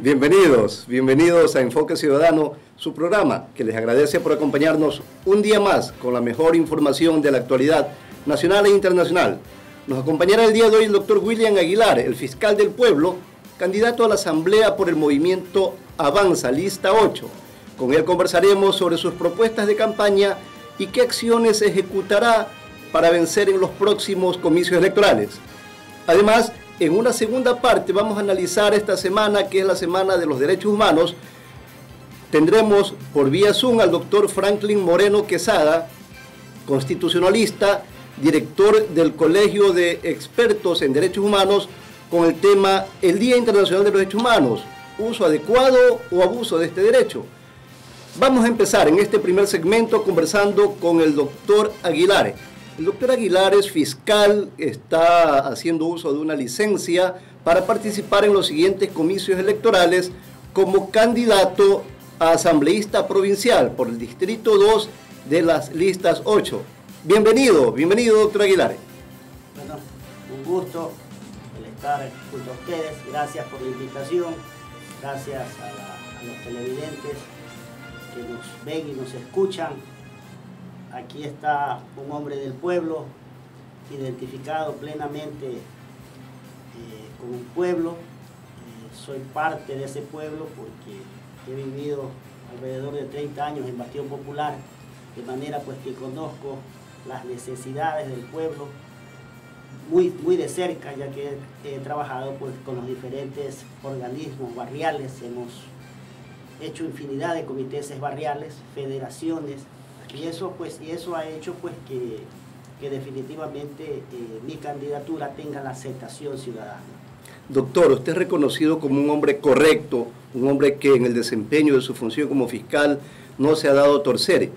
Bienvenidos a Enfoque Ciudadano, su programa que les agradece por acompañarnos un día más con la mejor información de la actualidad nacional e internacional. Nos acompañará el día de hoy el doctor William Aguilar, el fiscal del pueblo, candidato a la Asamblea por el movimiento Avanza, lista 8. Con él conversaremos sobre sus propuestas de campaña y qué acciones ejecutará para vencer en los próximos comicios electorales. Además, en una segunda parte vamos a analizar esta semana, que es la Semana de los Derechos Humanos. Tendremos por vía Zoom al doctor Franklin Moreno Quesada, constitucionalista, director del Colegio de Expertos en Derechos Humanos, con el tema el Día Internacional de los Derechos Humanos, uso adecuado o abuso de este derecho. Vamos a empezar en este primer segmento conversando con el doctor Aguilar. El doctor Aguilar es fiscal, está haciendo uso de una licencia para participar en los siguientes comicios electorales como candidato a asambleísta provincial por el Distrito 2 de las listas 8. Bienvenido, doctor Aguilar. Bueno, un gusto el estar junto a ustedes. Gracias por la invitación. Gracias a los televidentes que nos ven y nos escuchan. Aquí está un hombre del pueblo, identificado plenamente con el pueblo. Soy parte de ese pueblo porque he vivido alrededor de 30 años en Bastión Popular, de manera pues que conozco las necesidades del pueblo muy de cerca, ya que he trabajado pues con los diferentes organismos barriales. Hemos hecho infinidad de comités barriales, federaciones, y eso ha hecho pues que definitivamente mi candidatura tenga la aceptación ciudadana. Doctor, usted es reconocido como un hombre correcto, un hombre que en el desempeño de su función como fiscal no se ha dado a torcer.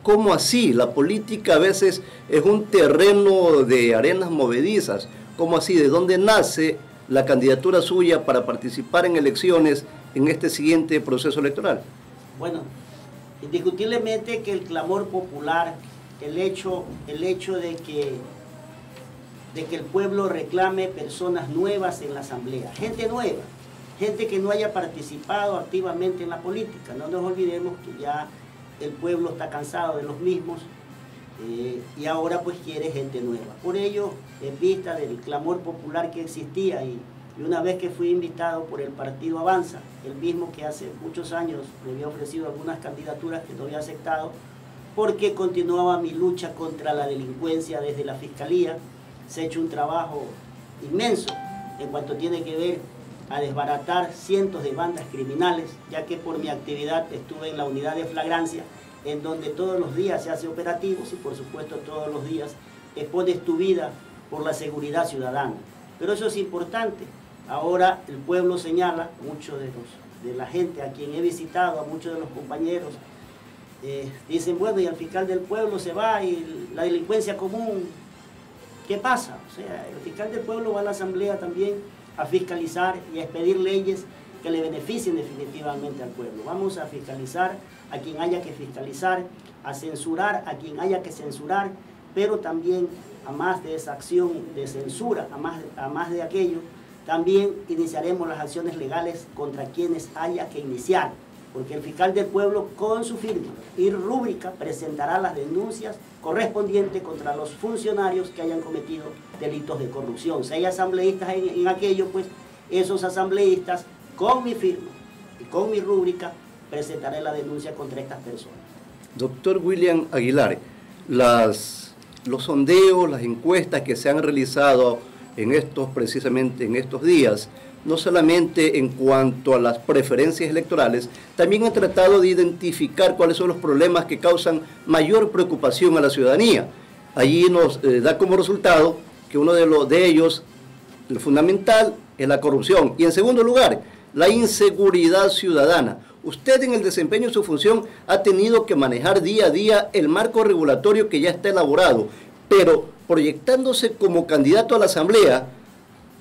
¿Cómo así? La política a veces es un terreno de arenas movedizas. ¿Cómo así? ¿De dónde nace la candidatura suya para participar en elecciones en este siguiente proceso electoral? Bueno, indiscutiblemente que el clamor popular, el hecho de que el pueblo reclame personas nuevas en la asamblea, gente nueva, gente que no haya participado activamente en la política. No nos olvidemos que ya el pueblo está cansado de los mismos y ahora pues quiere gente nueva. Por ello, en vista del clamor popular que existía y una vez que fui invitado por el partido Avanza, el mismo que hace muchos años me había ofrecido algunas candidaturas que no había aceptado, porque continuaba mi lucha contra la delincuencia desde la Fiscalía. Se ha hecho un trabajo inmenso en cuanto tiene que ver a desbaratar cientos de bandas criminales, ya que por mi actividad estuve en la unidad de flagrancia, en donde todos los días se hace operativos y por supuesto todos los días expones tu vida por la seguridad ciudadana. Pero eso es importante. Ahora el pueblo señala, muchos de la gente a quien he visitado, a muchos de los compañeros, dicen, bueno, y el fiscal del pueblo se va y la delincuencia común, ¿qué pasa? O sea, el fiscal del pueblo va a la asamblea también a fiscalizar y a expedir leyes que le beneficien definitivamente al pueblo. Vamos a fiscalizar a quien haya que fiscalizar, a censurar a quien haya que censurar, pero también, a más de esa acción de censura, a más de aquello, también iniciaremos las acciones legales contra quienes haya que iniciar, porque el fiscal del pueblo con su firma y rúbrica presentará las denuncias correspondientes contra los funcionarios que hayan cometido delitos de corrupción. Si hay asambleístas en aquello, pues esos asambleístas con mi firma y con mi rúbrica presentaré la denuncia contra estas personas. Doctor William Aguilar, los sondeos, las encuestas que se han realizado precisamente en estos días, no solamente en cuanto a las preferencias electorales, también han tratado de identificar cuáles son los problemas que causan mayor preocupación a la ciudadanía. Allí nos da como resultado que uno de ellos, el fundamental, es la corrupción. Y en segundo lugar, la inseguridad ciudadana. Usted en el desempeño de su función ha tenido que manejar día a día el marco regulatorio que ya está elaborado, pero proyectándose como candidato a la Asamblea,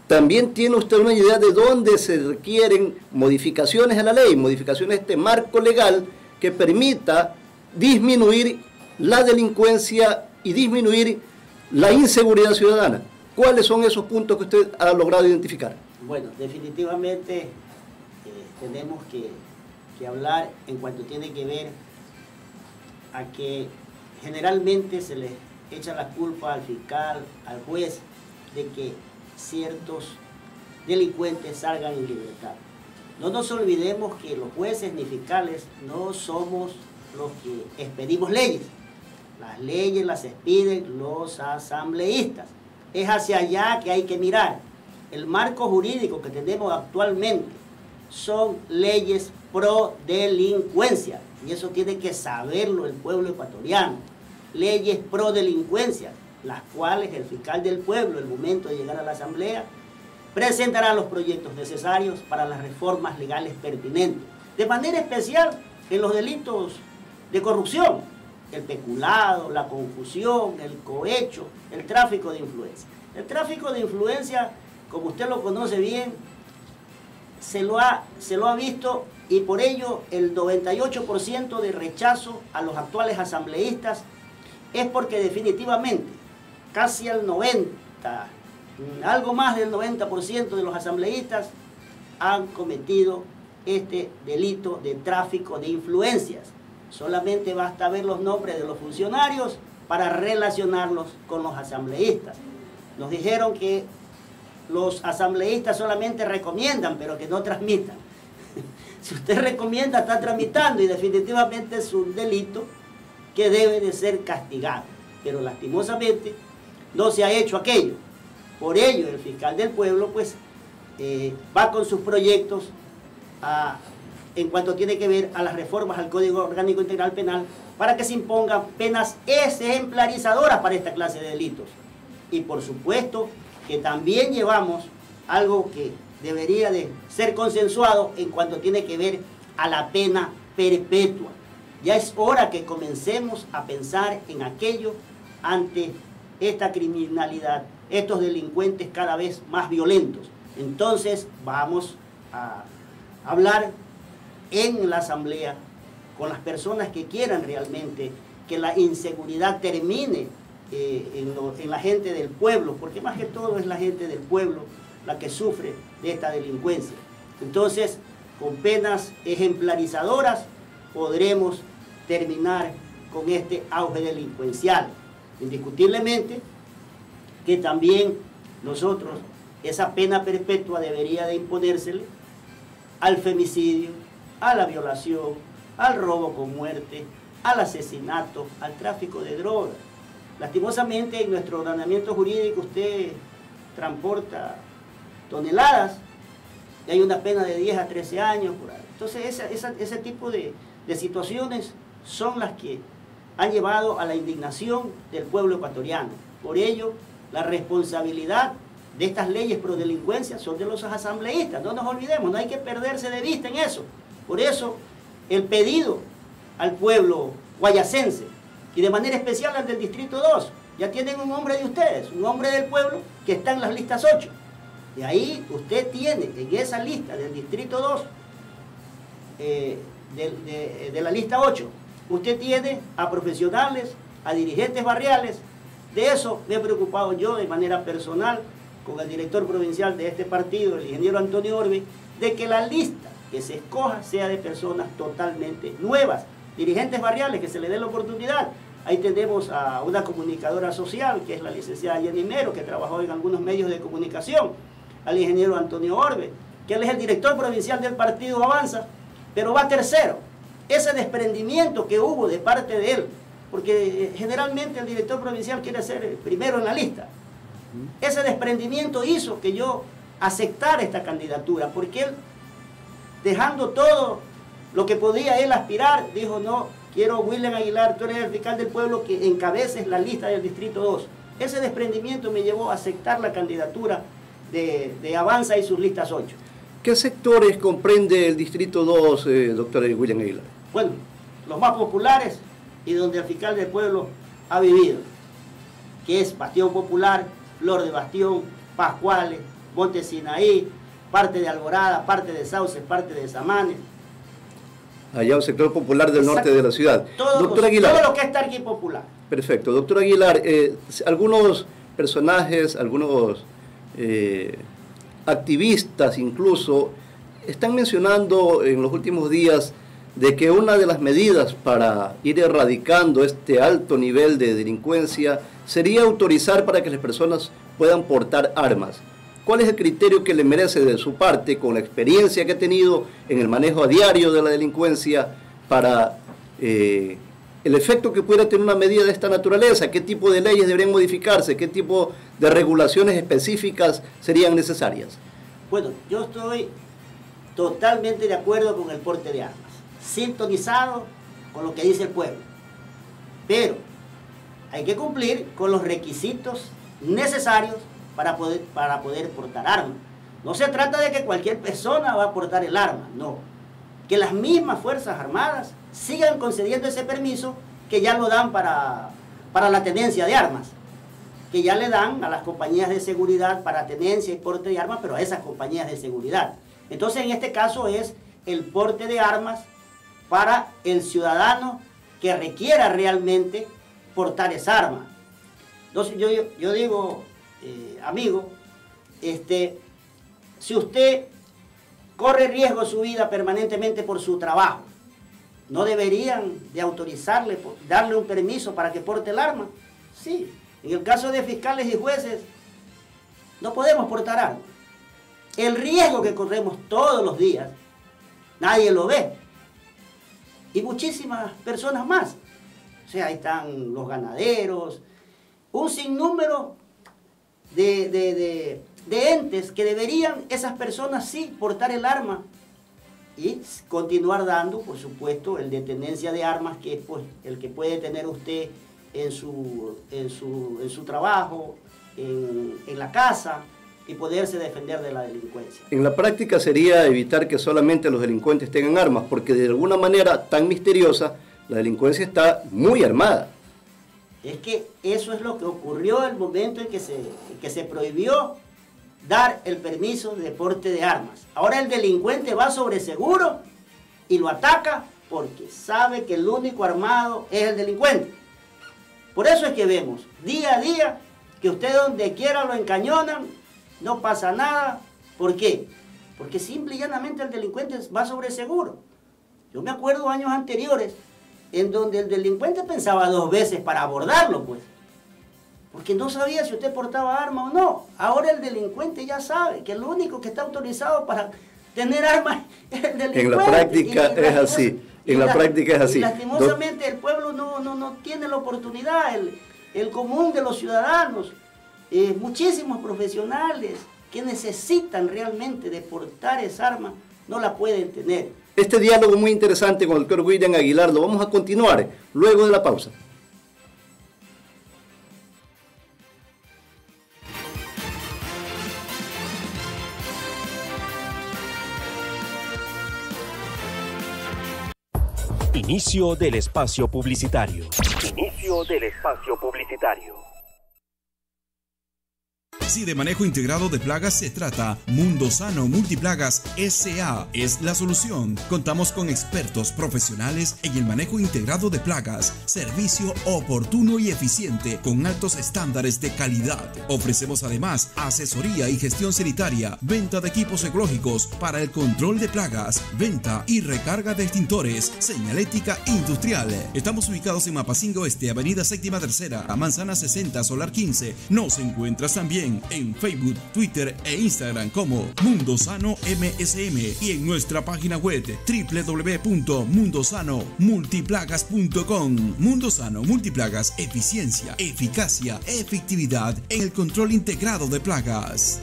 también tiene usted una idea de dónde se requieren modificaciones a la ley, modificaciones a este marco legal que permita disminuir la delincuencia y disminuir la inseguridad ciudadana. ¿Cuáles son esos puntos que usted ha logrado identificar? Bueno, definitivamente tenemos que hablar en cuanto tiene que ver a que generalmente se les echa la culpa al fiscal, al juez, de que ciertos delincuentes salgan en libertad. No nos olvidemos que los jueces ni fiscales no somos los que expedimos leyes. Las leyes las expiden los asambleístas. Es hacia allá que hay que mirar. El marco jurídico que tenemos actualmente son leyes pro delincuencia, y eso tiene que saberlo el pueblo ecuatoriano. Leyes pro delincuencia, las cuales el fiscal del pueblo, al momento de llegar a la asamblea, presentará los proyectos necesarios para las reformas legales pertinentes, de manera especial en los delitos de corrupción, el peculado, la confusión, el cohecho, el tráfico de influencia. El tráfico de influencia, como usted lo conoce bien, se lo ha visto, y por ello el 98% de rechazo a los actuales asambleístas es porque definitivamente casi el 90%, algo más del 90% de los asambleístas han cometido este delito de tráfico de influencias. Solamente basta ver los nombres de los funcionarios para relacionarlos con los asambleístas. Nos dijeron que los asambleístas solamente recomiendan, pero que no transmitan. Si usted recomienda, está tramitando, y definitivamente es un delito que debe de ser castigado. Pero lastimosamente no se ha hecho aquello. Por ello, el fiscal del pueblo pues va con sus proyectos en cuanto tiene que ver a las reformas al Código Orgánico Integral Penal, para que se impongan penas ejemplarizadoras para esta clase de delitos. Y por supuesto que también llevamos algo que debería de ser consensuado en cuanto tiene que ver a la pena perpetua. Ya es hora que comencemos a pensar en aquello ante esta criminalidad, estos delincuentes cada vez más violentos. Entonces vamos a hablar en la asamblea con las personas que quieran realmente que la inseguridad termine en la gente del pueblo, porque más que todo es la gente del pueblo la que sufre de esta delincuencia. Entonces, con penas ejemplarizadoras podremos terminar con este auge delincuencial. Indiscutiblemente que también nosotros, esa pena perpetua debería de imponérsele al femicidio, a la violación, al robo con muerte, al asesinato, al tráfico de drogas. Lastimosamente en nuestro ordenamiento jurídico usted transporta toneladas y hay una pena de 10 a 13 años por ahí. Entonces ese tipo de situaciones son las que han llevado a la indignación del pueblo ecuatoriano. Por ello, la responsabilidad de estas leyes pro delincuencia son de los asambleístas. No nos olvidemos, no hay que perderse de vista en eso. Por eso, el pedido al pueblo guayacense, y de manera especial al del Distrito 2, ya tienen un hombre de ustedes, un hombre del pueblo que está en las listas 8. De ahí usted tiene en esa lista del Distrito 2, de la lista 8, usted tiene a profesionales, a dirigentes barriales. De eso me he preocupado yo de manera personal con el director provincial de este partido, el ingeniero Antonio Orbe, de que la lista que se escoja sea de personas totalmente nuevas, dirigentes barriales, que se les dé la oportunidad. Ahí tenemos a una comunicadora social, que es la licenciada Jenny Mero, que trabajó en algunos medios de comunicación, al ingeniero Antonio Orbe, que él es el director provincial del partido Avanza, pero va tercero. Ese desprendimiento que hubo de parte de él, porque generalmente el director provincial quiere ser primero en la lista, ese desprendimiento hizo que yo aceptara esta candidatura, porque él, dejando todo lo que podía él aspirar, dijo: no, quiero, William Aguilar, tú eres el fiscal del pueblo, que encabeces la lista del Distrito 2. Ese desprendimiento me llevó a aceptar la candidatura de Avanza y sus listas 8. ¿Qué sectores comprende el Distrito 2, doctor William Aguilar? Bueno, los más populares y donde el fiscal del pueblo ha vivido, que es Bastión Popular, Flor de Bastión, Pascuales, Monte Sinaí, parte de Alborada, parte de Sauces, parte de Samanes. Allá un sector popular del norte de la ciudad. Doctor Aguilar, todo lo que es Tarqui popular. Perfecto. Doctor Aguilar, algunos personajes, algunos activistas incluso, están mencionando en los últimos días de que una de las medidas para ir erradicando este alto nivel de delincuencia sería autorizar para que las personas puedan portar armas. ¿Cuál es el criterio que le merece de su parte, con la experiencia que ha tenido en el manejo a diario de la delincuencia, para el efecto que pudiera tener una medida de esta naturaleza? ¿Qué tipo de leyes deberían modificarse? ¿Qué tipo de regulaciones específicas serían necesarias? Bueno, yo estoy totalmente de acuerdo con el porte de armas, sintonizado con lo que dice el pueblo, pero hay que cumplir con los requisitos necesarios para poder portar armas. No se trata de que cualquier persona va a portar el arma, no. Que las mismas Fuerzas Armadas sigan concediendo ese permiso que ya lo dan para la tenencia de armas, que ya le dan a las compañías de seguridad para tenencia y porte de armas, pero a esas compañías de seguridad. Entonces, en este caso es el porte de armas para el ciudadano que requiera realmente portar esa arma. Entonces, yo digo, amigo, si usted corre riesgo su vida permanentemente por su trabajo, ¿no deberían de autorizarle, darle un permiso para que porte el arma? Sí. En el caso de fiscales y jueces, no podemos portar armas. El riesgo que corremos todos los días, nadie lo ve. Y muchísimas personas más. O sea, ahí están los ganaderos, un sinnúmero de entes que deberían, esas personas sí, portar el arma y continuar dando, por supuesto, el de tenencia de armas, que es pues el que puede tener usted en su trabajo, en la casa, y poderse defender de la delincuencia. En la práctica sería evitar que solamente los delincuentes tengan armas, porque de alguna manera tan misteriosa, la delincuencia está muy armada. Es que eso es lo que ocurrió el momento en que se prohibió dar el permiso de porte de armas. Ahora el delincuente va sobre seguro y lo ataca porque sabe que el único armado es el delincuente. Por eso es que vemos día a día que usted donde quiera lo encañonan, no pasa nada. ¿Por qué? Porque simple y llanamente el delincuente va sobre seguro. Yo me acuerdo años anteriores en donde el delincuente pensaba dos veces para abordarlo, pues. Porque no sabía si usted portaba arma o no. Ahora el delincuente ya sabe que el único que está autorizado para tener armas es el delincuente. En la práctica es así. En la práctica es así. Y lastimosamente el pueblo no tiene la oportunidad, el común de los ciudadanos, muchísimos profesionales que necesitan realmente de portar esa arma, no la pueden tener. Este diálogo muy interesante con el doctor William Aguilar lo vamos a continuar luego de la pausa. Inicio del espacio publicitario. Inicio del espacio publicitario. Si de manejo integrado de plagas se trata, Mundo Sano Multiplagas S.A. es la solución. Contamos con expertos profesionales en el manejo integrado de plagas, servicio oportuno y eficiente con altos estándares de calidad. Ofrecemos además asesoría y gestión sanitaria, venta de equipos ecológicos para el control de plagas, venta y recarga de extintores, señalética industrial. Estamos ubicados en Mapingo Oeste, Avenida Séptima Tercera, Manzana 60, Solar 15. Nos encuentras también en Facebook, Twitter e Instagram como Mundo Sano MSM y en nuestra página web www.mundosanomultiplagas.com. Mundo Sano Multiplagas, eficiencia, eficacia, efectividad en el control integrado de plagas.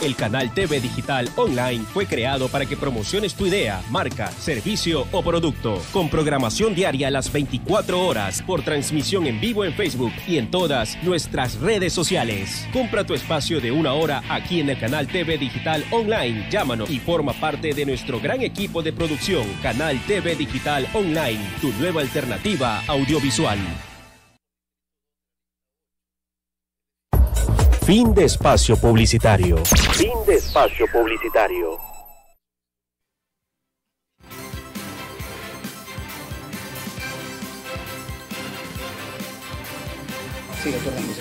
El canal TV Digital Online fue creado para que promociones tu idea, marca, servicio o producto, con programación diaria a las 24 horas, por transmisión en vivo en Facebook y en todas nuestras redes sociales. Compra tu espacio de 1 hora aquí en el canal TV Digital Online. Llámanos y forma parte de nuestro gran equipo de producción. Canal TV Digital Online, tu nueva alternativa audiovisual. Fin de espacio publicitario. Fin de espacio publicitario. Sí, doctor Ramos.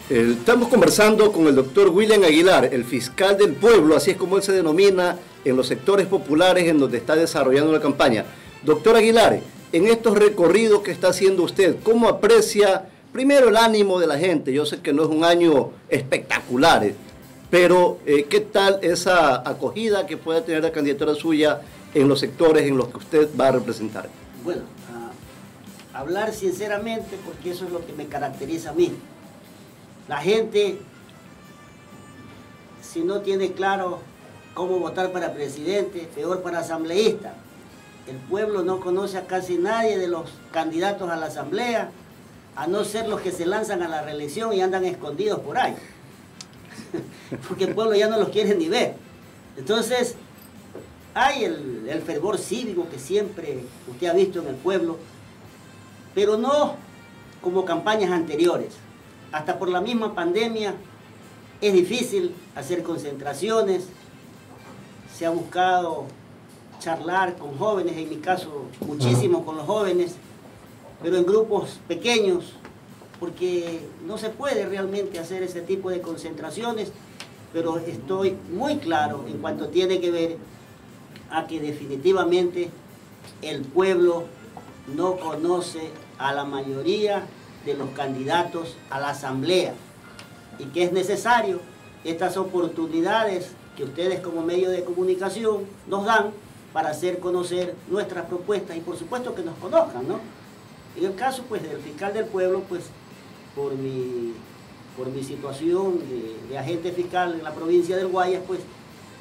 Estamos conversando con el doctor William Aguilar, el fiscal del pueblo, así es como él se denomina en los sectores populares en donde está desarrollando la campaña. Doctor Aguilar, en estos recorridos que está haciendo usted, ¿cómo aprecia primero el ánimo de la gente? Yo sé que no es un año espectacular, pero ¿qué tal esa acogida que pueda tener la candidatura suya en los sectores en los que usted va a representar? Bueno, hablar sinceramente, porque eso es lo que me caracteriza a mí. La gente, si no tiene claro cómo votar para presidente, peor para asambleísta. El pueblo no conoce a casi nadie de los candidatos a la asamblea, a no ser los que se lanzan a la reelección y andan escondidos por ahí. Porque el pueblo ya no los quiere ni ver. Entonces, hay el fervor cívico que siempre usted ha visto en el pueblo, pero no como campañas anteriores. Hasta por la misma pandemia es difícil hacer concentraciones, se ha buscado charlar con jóvenes, en mi caso muchísimo con los jóvenes, pero en grupos pequeños, porque no se puede realmente hacer ese tipo de concentraciones, pero estoy muy claro en cuanto tiene que ver a que definitivamente el pueblo no conoce a la mayoría de los candidatos a la asamblea y que es necesario estas oportunidades que ustedes como medio de comunicación nos dan para hacer conocer nuestras propuestas y por supuesto que nos conozcan, ¿no? En el caso pues del fiscal del pueblo, pues por mi situación de agente fiscal en la provincia del Guayas, pues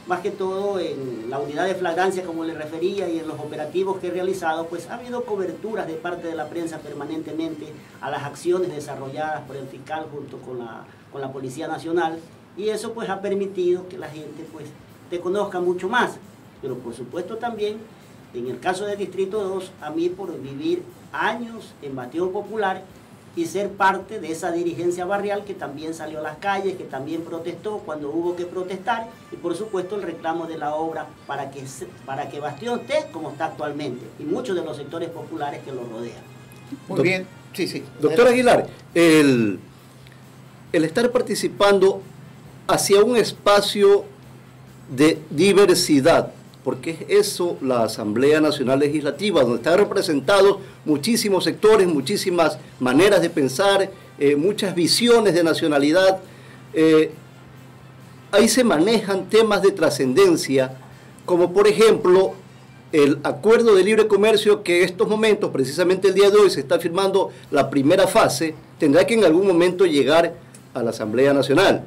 más que todo en la unidad de flagrancia, como le refería, y en los operativos que he realizado, pues ha habido coberturas de parte de la prensa permanentemente a las acciones desarrolladas por el fiscal junto con la Policía Nacional, y eso pues ha permitido que la gente pues te conozca mucho más. Pero por supuesto también, en el caso del Distrito 2, a mí por vivir años en Bastión Popular, y ser parte de esa dirigencia barrial que también salió a las calles, que también protestó cuando hubo que protestar, y por supuesto el reclamo de la obra para que Bastión esté como está actualmente, y muchos de los sectores populares que lo rodean. Muy bien, sí. Doctor Aguilar, el estar participando hacia un espacio de diversidad, porque es eso la Asamblea Nacional Legislativa, donde están representados muchísimos sectores, muchísimas maneras de pensar, muchas visiones de nacionalidad. Ahí se manejan temas de trascendencia, como por ejemplo el acuerdo de libre comercio que en estos momentos, precisamente el día de hoy, se está firmando la primera fase, tendrá que en algún momento llegar a la Asamblea Nacional.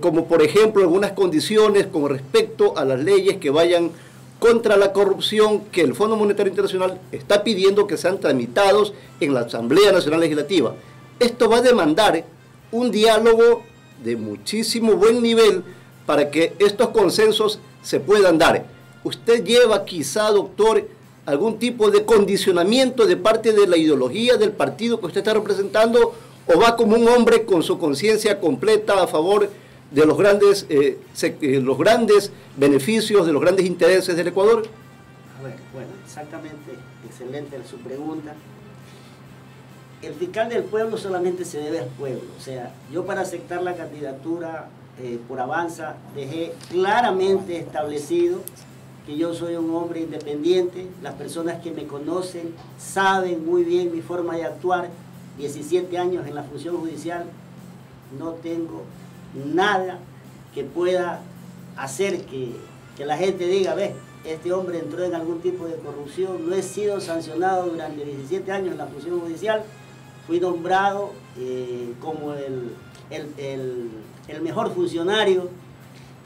Como por ejemplo algunas condiciones con respecto a las leyes que vayan contra la corrupción que el Fondo Monetario Internacional está pidiendo que sean tramitados en la Asamblea Nacional Legislativa. Esto va a demandar un diálogo de muchísimo buen nivel para que estos consensos se puedan dar. ¿Usted lleva quizá, doctor, algún tipo de condicionamiento de parte de la ideología del partido que usted está representando, o va como un hombre con su conciencia completa a favor de los grandes beneficios, de los grandes intereses del Ecuador? A ver, bueno, exactamente, excelente su pregunta. El fiscal del pueblo solamente se debe al pueblo. O sea, yo para aceptar la candidatura por Avanza dejé claramente establecido que yo soy un hombre independiente. Las personas que me conocen saben muy bien mi forma de actuar. 17 años en la función judicial, no tengo nada que pueda hacer que la gente diga, ve, este hombre entró en algún tipo de corrupción. No he sido sancionado durante 17 años en la función judicial. Fui nombrado como el mejor funcionario,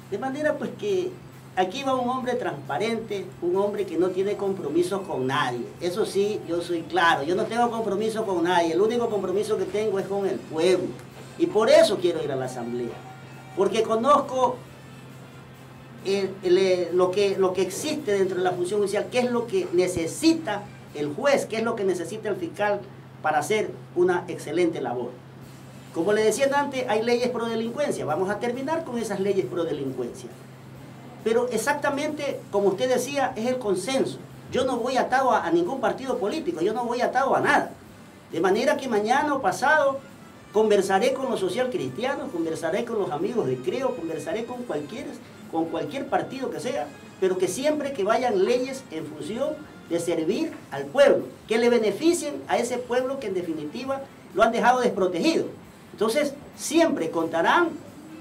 de manera pues que aquí va un hombre transparente, un hombre que no tiene compromiso con nadie. Eso sí, yo soy claro, yo no tengo compromiso con nadie, el único compromiso que tengo es con el pueblo. Y por eso quiero ir a la asamblea, porque conozco lo que existe dentro de la función judicial, qué es lo que necesita el juez, qué es lo que necesita el fiscal para hacer una excelente labor. Como le decía antes, hay leyes pro delincuencia, vamos a terminar con esas leyes pro delincuencia. Pero exactamente, como usted decía, es el consenso. Yo no voy atado a ningún partido político, yo no voy atado a nada. De manera que mañana o pasado conversaré con los social cristianos, conversaré con los amigos de Creo, conversaré con cualquier partido que sea, pero que siempre que vayan leyes en función de servir al pueblo, que le beneficien a ese pueblo que en definitiva lo han dejado desprotegido. Entonces, siempre contarán,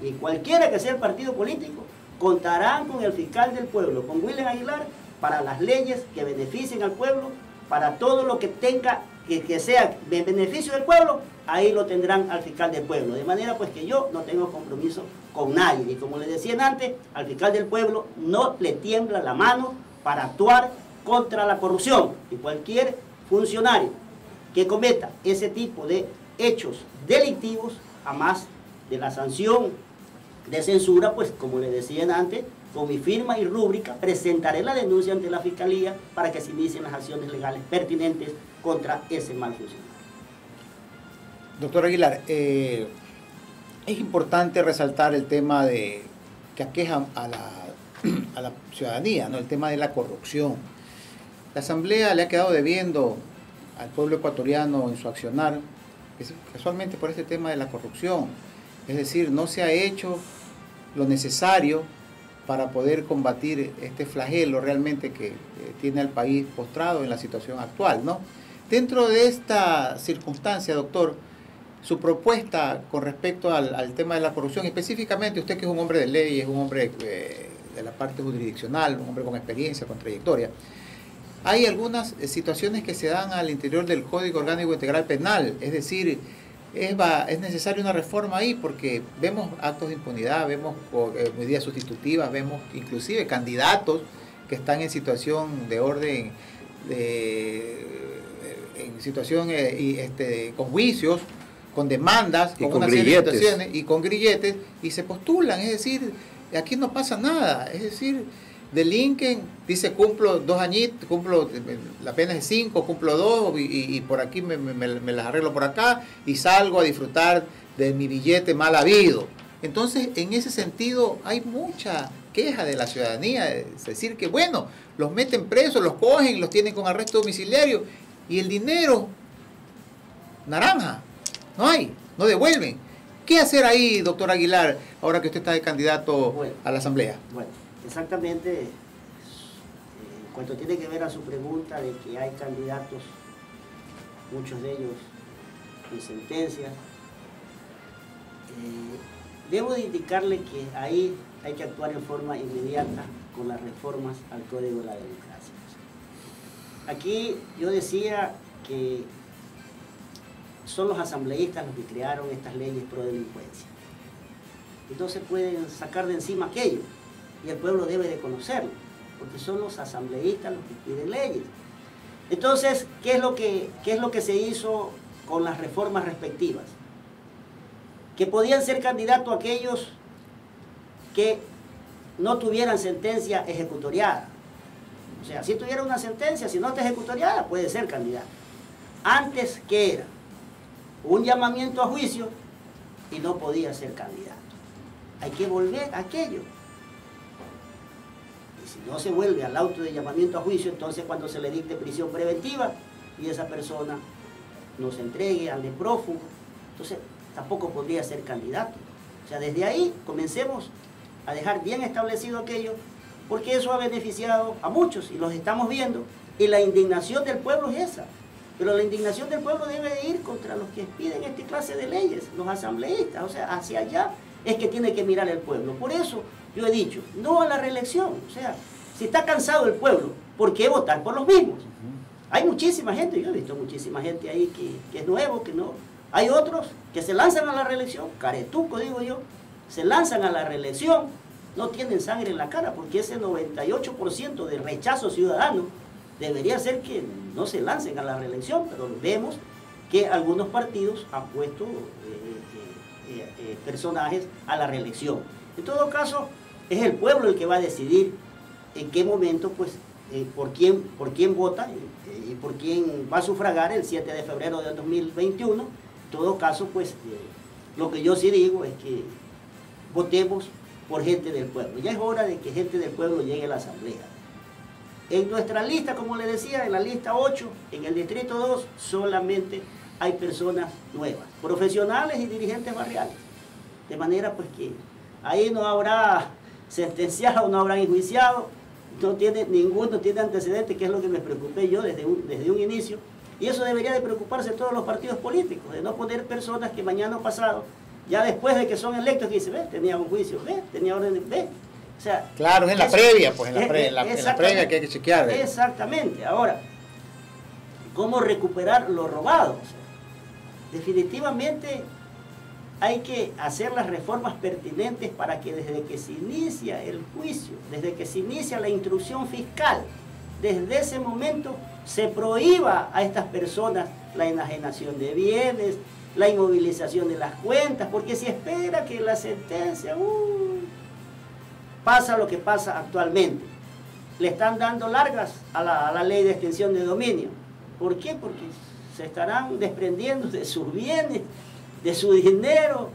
y cualquiera que sea el partido político, contarán con el fiscal del pueblo, con William Aguilar, para las leyes que beneficien al pueblo, para todo lo que tenga, que sea de beneficio del pueblo, ahí lo tendrán al fiscal del pueblo. De manera pues que yo no tengo compromiso con nadie. Y como les decía antes, al fiscal del pueblo no le tiembla la mano para actuar contra la corrupción. Y cualquier funcionario que cometa ese tipo de hechos delictivos, a más de la sanción de censura, pues como les decía antes, con mi firma y rúbrica presentaré la denuncia ante la Fiscalía para que se inicien las acciones legales pertinentes contra ese mal funcionario. Doctor Aguilar, es importante resaltar el tema que aqueja a la ciudadanía, ¿no? El tema de la corrupción. La Asamblea le ha quedado debiendo al pueblo ecuatoriano en su accionar, casualmente por este tema de la corrupción. Es decir, no se ha hecho lo necesario para poder combatir este flagelo realmente que tiene al país postrado en la situación actual, ¿no? Dentro de esta circunstancia, doctor, su propuesta con respecto al tema de la corrupción, específicamente usted que es un hombre de ley, es un hombre de la parte jurisdiccional, un hombre con experiencia, con trayectoria, hay algunas situaciones que se dan al interior del Código Orgánico Integral Penal, es decir, es necesaria una reforma ahí porque vemos actos de impunidad, vemos medidas sustitutivas, vemos inclusive candidatos que están en situación de orden, en situación con juicios, con demandas, con una serie de situaciones y con grilletes y se postulan, es decir, aquí no pasa nada, es decir, delinquen, dice cumplo 2 añitos, cumplo, la pena es 5, cumplo 2 y por aquí me las arreglo por acá y salgo a disfrutar de mi billete mal habido. Entonces, en ese sentido, hay mucha queja de la ciudadanía, es decir, que bueno, los meten presos, los cogen, los tienen con arresto domiciliario y el dinero, naranja, no hay, no devuelven. ¿Qué hacer ahí, doctor Aguilar, ahora que usted está de candidato a la Asamblea? Bueno, exactamente, en cuanto tiene que ver a su pregunta de que hay candidatos, muchos de ellos en sentencia, debo de indicarle que ahí hay que actuar en forma inmediata con las reformas al Código de la Democracia. Aquí yo decía que son los asambleístas los que crearon estas leyes pro delincuencia. Entonces pueden sacar de encima aquello y el pueblo debe de conocerlo, porque son los asambleístas los que piden leyes. Entonces, ¿qué es lo que se hizo con las reformas respectivas? Que podían ser candidatos aquellos que no tuvieran sentencia ejecutoriada. O sea, si tuviera una sentencia, si no está ejecutoriada, puede ser candidato. Antes, ¿qué era? Un llamamiento a juicio y no podía ser candidato. Hay que volver a aquello. Y si no se vuelve al auto de llamamiento a juicio, entonces cuando se le dicte prisión preventiva y esa persona no se entregue al de prófugo, entonces tampoco podría ser candidato. O sea, desde ahí comencemos a dejar bien establecido aquello, porque eso ha beneficiado a muchos y los estamos viendo, y la indignación del pueblo es esa. Pero la indignación del pueblo debe de ir contra los que piden esta clase de leyes, los asambleístas, o sea, hacia allá es que tiene que mirar el pueblo. Por eso yo he dicho, no a la reelección, o sea, si está cansado el pueblo, ¿por qué votar por los mismos? Hay muchísima gente, yo he visto muchísima gente ahí que es nuevo, que no. Hay otros que se lanzan a la reelección, caretuco digo yo, se lanzan a la reelección, no tienen sangre en la cara, porque ese 98% de rechazo ciudadano debería ser que no se lancen a la reelección, pero vemos que algunos partidos han puesto personajes a la reelección. En todo caso, es el pueblo el que va a decidir en qué momento, pues, por quién vota y por quién va a sufragar el 7 de febrero de 2021. En todo caso, pues, lo que yo sí digo es que votemos por gente del pueblo. Ya es hora de que gente del pueblo llegue a la Asamblea. En nuestra lista, como le decía, en la lista 8, en el distrito 2, solamente hay personas nuevas, profesionales y dirigentes barriales. De manera pues que ahí no habrá sentenciado, no habrán enjuiciado, ninguno tiene antecedentes, que es lo que me preocupé yo desde un inicio. Y eso debería de preocuparse todos los partidos políticos, de no poner personas que mañana o pasado, ya después de que son electos, que dicen, ve, tenía un juicio, ve, tenía orden, ve. O sea, claro, es en la previa, pues en la previa que hay que chequear. Exactamente. Ahora, ¿cómo recuperar lo robado? O sea, definitivamente hay que hacer las reformas pertinentes para que desde que se inicia el juicio, desde que se inicia la instrucción fiscal, desde ese momento se prohíba a estas personas la enajenación de bienes, la inmovilización de las cuentas, porque si espera que la sentencia, pasa lo que pasa actualmente. Le están dando largas a la ley de extinción de dominio. ¿Por qué? Porque se estarán desprendiendo de sus bienes, de su dinero.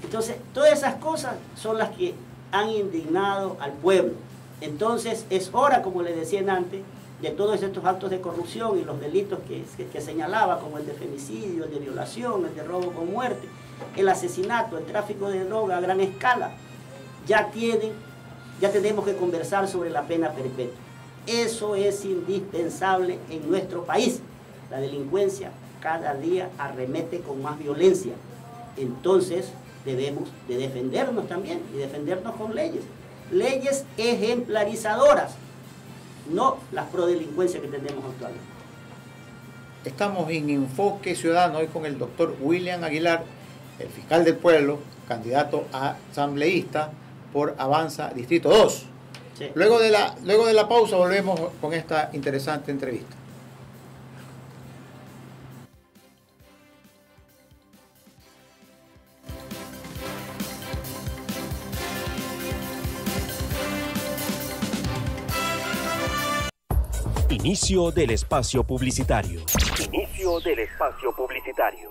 Entonces, todas esas cosas son las que han indignado al pueblo. Entonces, es hora, como les decía antes, de todos estos actos de corrupción y los delitos que señalaba, como el de femicidio, el de violación, el de robo con muerte, el asesinato, el tráfico de droga a gran escala, ya tenemos que conversar sobre la pena perpetua. Eso es indispensable en nuestro país. La delincuencia cada día arremete con más violencia. Entonces debemos de defendernos también, y defendernos con leyes. Leyes ejemplarizadoras, no las prodelincuencias que tenemos actualmente. Estamos en Enfoque Ciudadano hoy con el doctor William Aguilar, el fiscal del pueblo, candidato a asambleísta por Avanza Distrito 2. Sí. Luego de la pausa volvemos con esta interesante entrevista. Inicio del espacio publicitario. Inicio del espacio publicitario.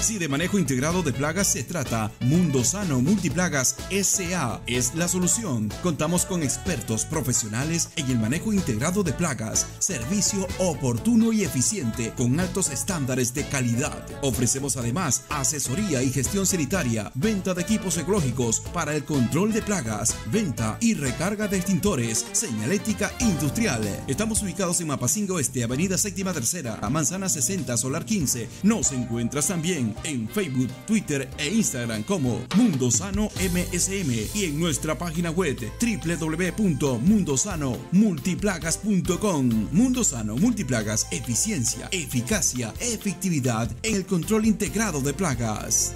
Si de manejo integrado de plagas se trata, Mundo Sano Multiplagas S.A. es la solución. Contamos con expertos profesionales en el manejo integrado de plagas, servicio oportuno y eficiente con altos estándares de calidad. Ofrecemos además asesoría y gestión sanitaria, venta de equipos ecológicos para el control de plagas, venta y recarga de extintores, señalética industrial. Estamos ubicados en Mapacingo Este, Avenida Séptima Tercera, a Manzana 60, Solar 15. Nos encuentras también en Facebook, Twitter e Instagram como Mundo Sano MSM y en nuestra página web www.mundosanomultiplagas.com. Mundo Sano Multiplagas, eficiencia, eficacia, efectividad en el control integrado de plagas.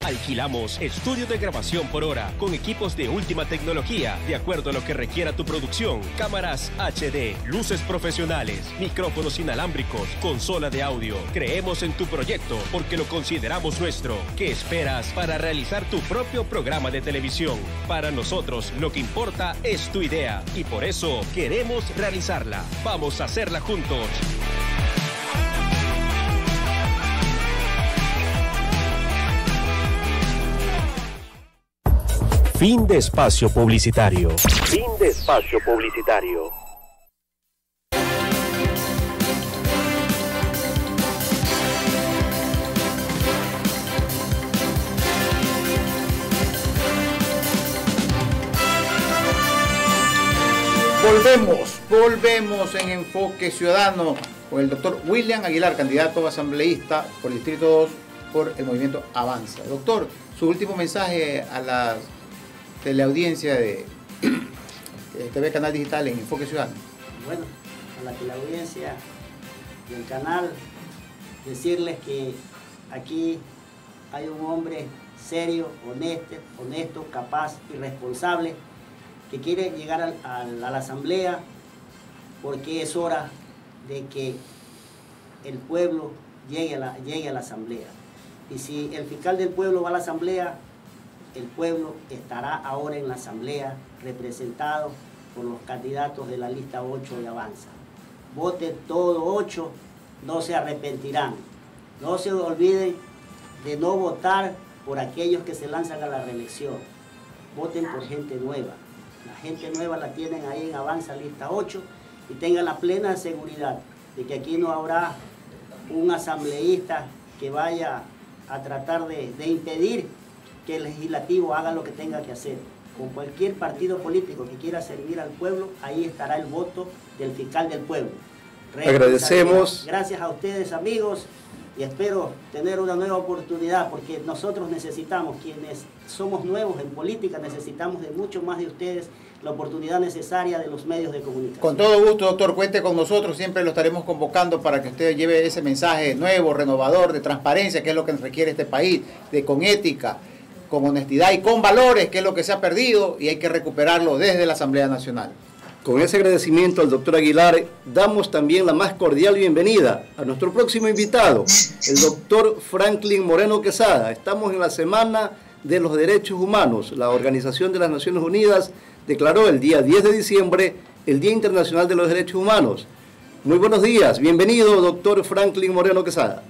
Alquilamos estudio de grabación por hora con equipos de última tecnología, de acuerdo a lo que requiera tu producción. Cámaras HD, luces profesionales, micrófonos inalámbricos, consola de audio. Creemos en tu proyecto porque lo consideramos nuestro. ¿Qué esperas para realizar tu propio programa de televisión? Para nosotros lo que importa es tu idea y por eso queremos realizarla. Vamos a hacerla juntos. Fin de espacio publicitario. Fin de espacio publicitario. Volvemos en Enfoque Ciudadano con el doctor William Aguilar, candidato asambleísta por el Distrito 2 por el movimiento Avanza. Doctor, su último mensaje a la teleaudiencia de TV Canal Digital en Enfoque Ciudadano. Bueno, a la teleaudiencia del canal, decirles que aquí hay un hombre serio, honesto, capaz y responsable que quiere llegar a la asamblea porque es hora de que el pueblo llegue a la asamblea. Y si el fiscal del pueblo va a la asamblea, el pueblo estará ahora en la asamblea representado por los candidatos de la lista 8 de Avanza. Voten todos 8, no se arrepentirán. No se olviden de no votar por aquellos que se lanzan a la reelección. Voten por gente nueva. La gente nueva la tienen ahí en Avanza lista 8 y tengan la plena seguridad de que aquí no habrá un asambleísta que vaya a tratar de impedir que el legislativo haga lo que tenga que hacer. Con cualquier partido político que quiera servir al pueblo, ahí estará el voto del fiscal del pueblo. Agradecemos. Gracias a ustedes, amigos, y espero tener una nueva oportunidad, porque nosotros necesitamos, quienes somos nuevos en política, necesitamos de mucho más de ustedes, la oportunidad necesaria de los medios de comunicación. Con todo gusto, doctor, cuente con nosotros, siempre lo estaremos convocando para que usted lleve ese mensaje nuevo, renovador, de transparencia, que es lo que requiere este país, con ética, con honestidad y con valores, que es lo que se ha perdido y hay que recuperarlo desde la Asamblea Nacional. Con ese agradecimiento al doctor Aguilar, damos también la más cordial bienvenida a nuestro próximo invitado, el doctor Franklin Moreno Quesada. Estamos en la Semana de los Derechos Humanos. La Organización de las Naciones Unidas declaró el día 10 de diciembre el Día Internacional de los Derechos Humanos. Muy buenos días, bienvenido, doctor Franklin Moreno Quesada.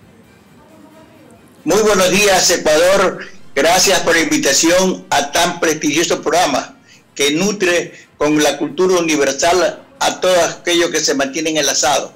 Muy buenos días, Ecuador. Gracias por la invitación a tan prestigioso programa que nutre con la cultura universal a todos aquellos que se mantienen enlazados.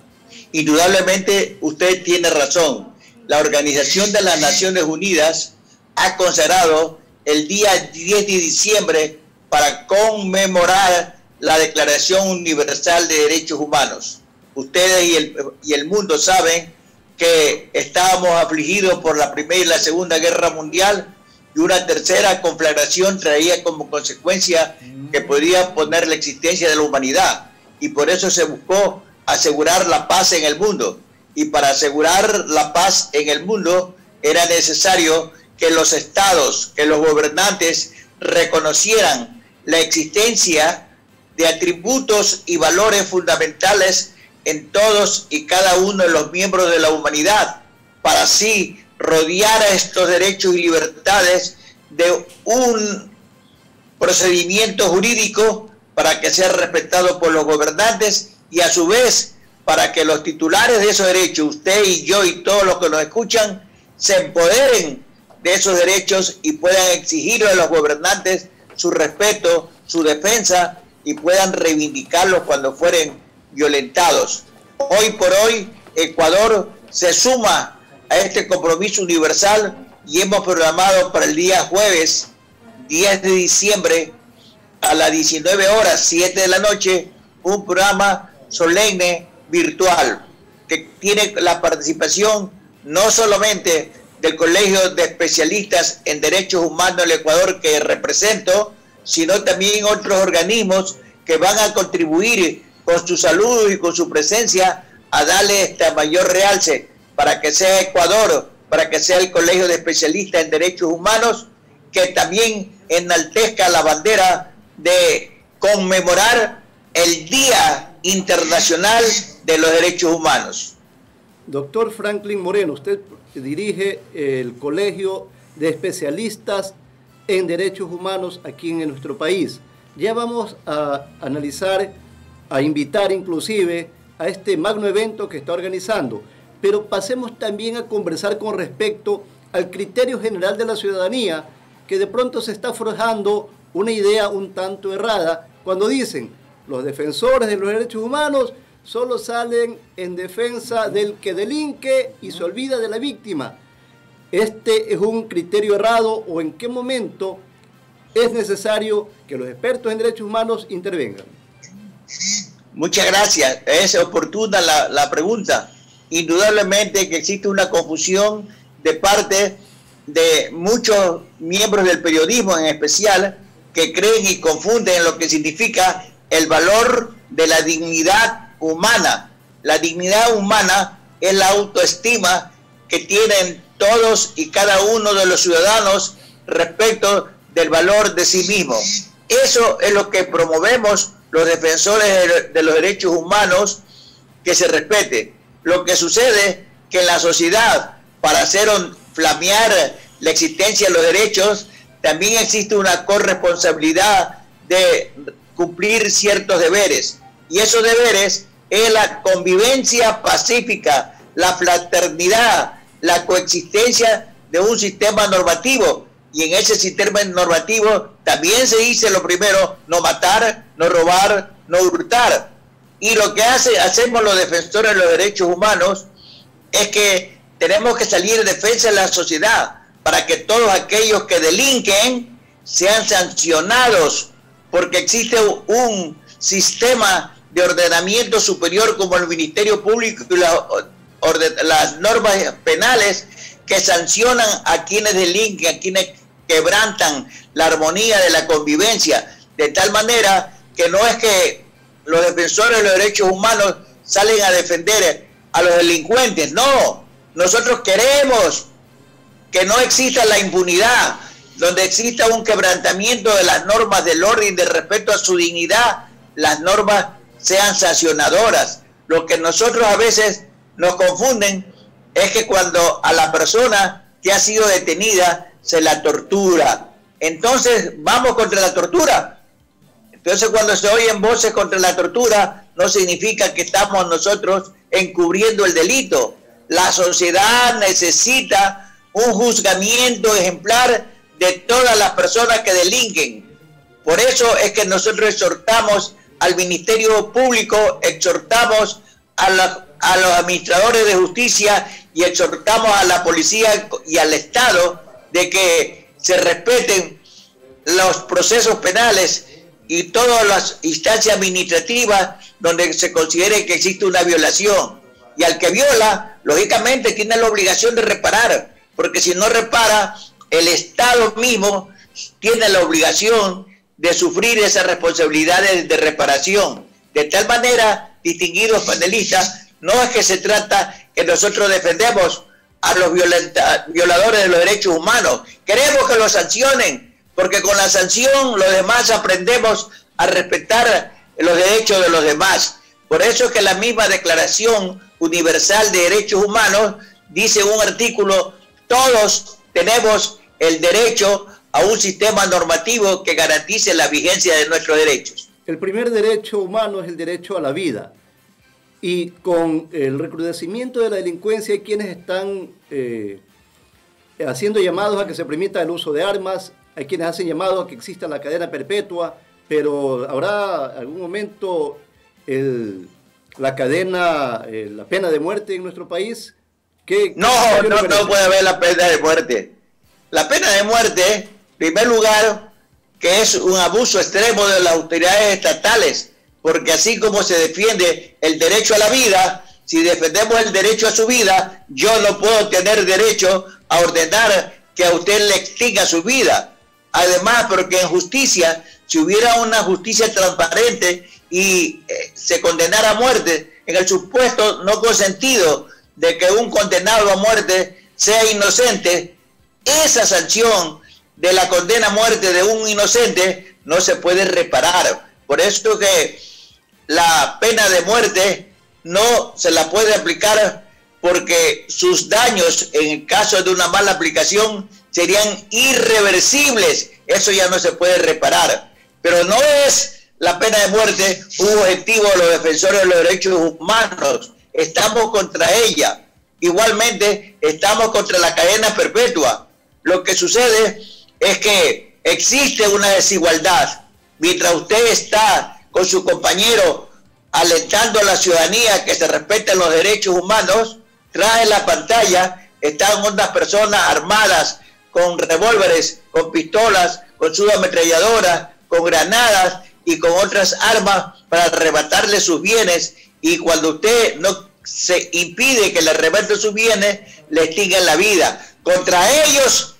Indudablemente usted tiene razón. La Organización de las Naciones Unidas ha consagrado el día 10 de diciembre para conmemorar la Declaración Universal de Derechos Humanos. Ustedes y el mundo saben que estábamos afligidos por la Primera y la Segunda Guerra Mundial, y una tercera conflagración traía como consecuencia que podría poner la existencia de la humanidad, y por eso se buscó asegurar la paz en el mundo. Y para asegurar la paz en el mundo era necesario que los estados, que los gobernantes reconocieran la existencia de atributos y valores fundamentales en todos y cada uno de los miembros de la humanidad, para así rodear a estos derechos y libertades de un procedimiento jurídico para que sea respetado por los gobernantes, y a su vez para que los titulares de esos derechos, usted y yo y todos los que nos escuchan, se empoderen de esos derechos y puedan exigirle a los gobernantes su respeto, su defensa, y puedan reivindicarlos cuando fueren violentados. Hoy por hoy Ecuador se suma a este compromiso universal y hemos programado para el día jueves 10 de diciembre a las 19 horas, 7 de la noche, un programa solemne virtual que tiene la participación no solamente del Colegio de Especialistas en Derechos Humanos del Ecuador, que represento, sino también otros organismos que van a contribuir con su saludo y con su presencia a darle este mayor realce para que sea Ecuador, para que sea el Colegio de Especialistas en Derechos Humanos, que también enaltezca la bandera de conmemorar el Día Internacional de los Derechos Humanos. Doctor Franklin Moreno, usted dirige el Colegio de Especialistas en Derechos Humanos aquí en nuestro país. Ya vamos a analizar, a invitar inclusive a este magno evento que está organizando, pero pasemos también a conversar con respecto al criterio general de la ciudadanía, que de pronto se está forjando una idea un tanto errada cuando dicen los defensores de los derechos humanos solo salen en defensa del que delinque y se olvida de la víctima. ¿Este es un criterio errado o en qué momento es necesario que los expertos en derechos humanos intervengan? Muchas gracias. Es oportuna la pregunta. Indudablemente que existe una confusión de parte de muchos miembros del periodismo en especial, que creen y confunden lo que significa el valor de la dignidad humana. La dignidad humana es la autoestima que tienen todos y cada uno de los ciudadanos respecto del valor de sí mismo. Eso es lo que promovemos los defensores de los derechos humanos, que se respete. Lo que sucede que en la sociedad, para hacer flamear la existencia de los derechos, también existe una corresponsabilidad de cumplir ciertos deberes. Y esos deberes es la convivencia pacífica, la fraternidad, la coexistencia de un sistema normativo. Y en ese sistema normativo también se dice lo primero: no matar, no robar, no hurtar. Y lo que hacemos los defensores de los derechos humanos es que tenemos que salir en defensa de la sociedad para que todos aquellos que delinquen sean sancionados, porque existe un sistema de ordenamiento superior como el Ministerio Público y las normas penales que sancionan a quienes delinquen, a quienes quebrantan la armonía de la convivencia, de tal manera que no es que los defensores de los derechos humanos salen a defender a los delincuentes, no, nosotros queremos que no exista la impunidad, donde exista un quebrantamiento de las normas del orden, de respeto a su dignidad, las normas sean sancionadoras. Lo que nosotros a veces nos confunden es que cuando a la persona que ha sido detenida se la tortura, entonces vamos contra la tortura. Entonces cuando se oyen voces contra la tortura, no significa que estamos nosotros encubriendo el delito. La sociedad necesita un juzgamiento ejemplar de todas las personas que delinquen. Por eso es que nosotros exhortamos al Ministerio Público, exhortamos a los administradores de justicia y exhortamos a la policía y al Estado de que se respeten los procesos penales y todas las instancias administrativas donde se considere que existe una violación. Y al que viola, lógicamente tiene la obligación de reparar, porque si no repara, el Estado mismo tiene la obligación de sufrir esas responsabilidades de reparación. De tal manera, distinguidos panelistas, no es que se trata que nosotros defendemos a los violadores de los derechos humanos. Queremos que los sancionen, porque con la sanción los demás aprendemos a respetar los derechos de los demás. Por eso es que la misma Declaración Universal de Derechos Humanos dice un artículo: todos tenemos el derecho a un sistema normativo que garantice la vigencia de nuestros derechos. El primer derecho humano es el derecho a la vida. Y con el recrudecimiento de la delincuencia hay quienes están haciendo llamados a que se permita el uso de armas, hay quienes hacen llamados a que exista la cadena perpetua, pero habrá algún momento la pena de muerte en nuestro país. No puede haber la pena de muerte. La pena de muerte, en primer lugar, que es un abuso extremo de las autoridades estatales, porque así como se defiende el derecho a la vida, si defendemos el derecho a su vida, yo no puedo tener derecho a ordenar que a usted le extinga su vida. Además, porque en justicia, si hubiera una justicia transparente y se condenara a muerte, en el supuesto no consentido de que un condenado a muerte sea inocente, esa sanción de la condena a muerte de un inocente no se puede reparar. Por eso que la pena de muerte no se la puede aplicar, porque sus daños en el caso de una mala aplicación serían irreversibles. Eso ya no se puede reparar. Pero no es la pena de muerte un objetivo de los defensores de los derechos humanos. Estamos contra ella. Igualmente estamos contra la cadena perpetua. Lo que sucede es que existe una desigualdad. Mientras usted está con su compañero alentando a la ciudadanía que se respeten los derechos humanos, tras en la pantalla están unas personas armadas con revólveres, con pistolas, con subametralladoras, con granadas y con otras armas para arrebatarle sus bienes, y cuando usted no se impide que le arrebate sus bienes, le extinguen la vida. Contra ellos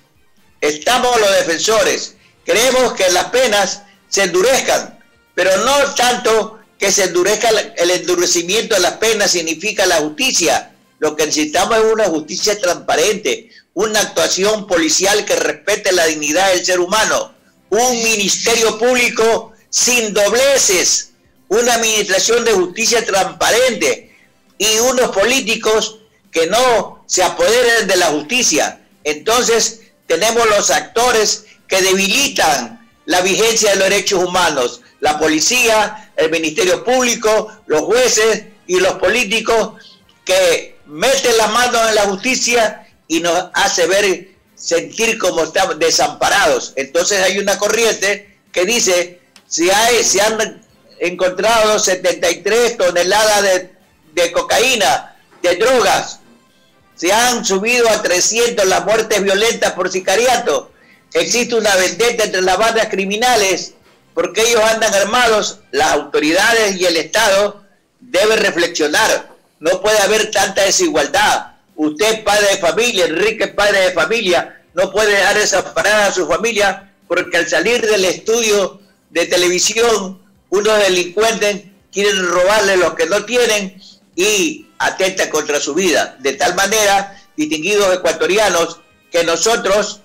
estamos los defensores. Queremos que las penas se endurezcan, pero no tanto que se endurezca. El endurecimiento de las penas significa la justicia. Lo que necesitamos es una justicia transparente, una actuación policial que respete la dignidad del ser humano, un ministerio público sin dobleces, una administración de justicia transparente y unos políticos que no se apoderen de la justicia. Entonces tenemos los actores que debilitan la vigencia de los derechos humanos: la policía, el Ministerio Público, los jueces y los políticos, que meten las manos en la justicia y nos hace sentir como estamos desamparados. Entonces hay una corriente que dice: si han encontrados 73 toneladas de cocaína, de drogas. Se han subido a 300 las muertes violentas por sicariato. Existe una vendetta entre las bandas criminales porque ellos andan armados. Las autoridades y el Estado deben reflexionar. No puede haber tanta desigualdad. Usted, padre de familia, Enrique, padre de familia, no puede dejar desamparada a su familia porque al salir del estudio de televisión, unos delincuentes quieren robarle los que no tienen y atenta contra su vida. De tal manera, distinguidos ecuatorianos, que nosotros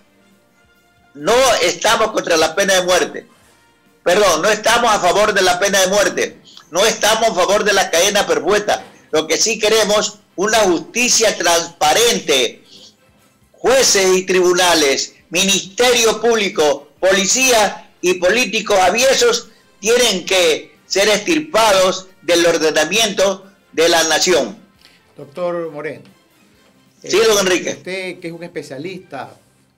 no estamos contra la pena de muerte. Perdón, no estamos a favor de la pena de muerte. No estamos a favor de la cadena perpetua. Lo que sí queremos, una justicia transparente. Jueces y tribunales, ministerio público, policía y políticos aviesos tienen que ser extirpados del ordenamiento de la nación. Doctor Moreno. Sí, don Enrique. Usted, que es un especialista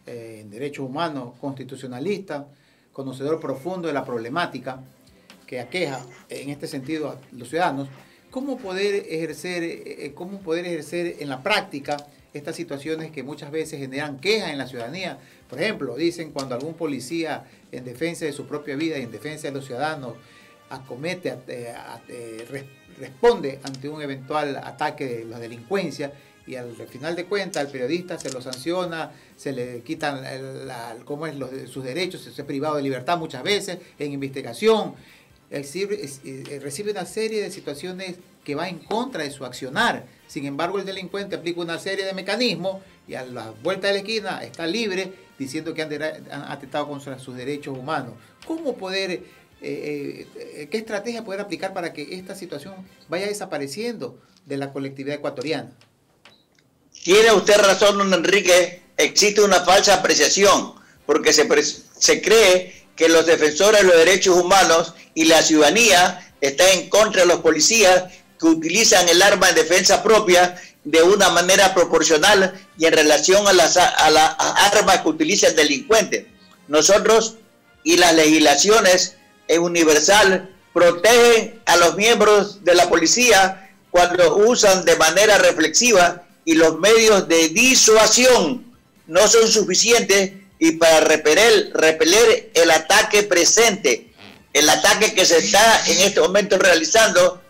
en derechos humanos, constitucionalista, conocedor profundo de la problemática que aqueja en este sentido a los ciudadanos, ¿cómo poder ejercer en la práctica estas situaciones que muchas veces generan quejas en la ciudadanía? Por ejemplo, dicen cuando algún policía en defensa de su propia vida y en defensa de los ciudadanos responde ante un eventual ataque de la delincuencia y al final de cuentas al periodista se lo sanciona, se le quitan sus derechos, se es privado de libertad muchas veces en investigación, recibe una serie de situaciones que va en contra de su accionar. Sin embargo, el delincuente aplica una serie de mecanismos y a la vuelta de la esquina está libre diciendo que han atentado contra sus derechos humanos. ¿Cómo poder, qué estrategia poder aplicar para que esta situación vaya desapareciendo de la colectividad ecuatoriana? Tiene usted razón, don Enrique. Existe una falsa apreciación porque se cree que los defensores de los derechos humanos y la ciudadanía están en contra de los policías que utilizan el arma en defensa propia de una manera proporcional y en relación a las armas que utiliza el delincuente. Nosotros y las legislaciones universal protegen a los miembros de la policía cuando usan de manera reflexiva y los medios de disuasión no son suficientes y para repeler el ataque presente, el ataque que se está en este momento realizando,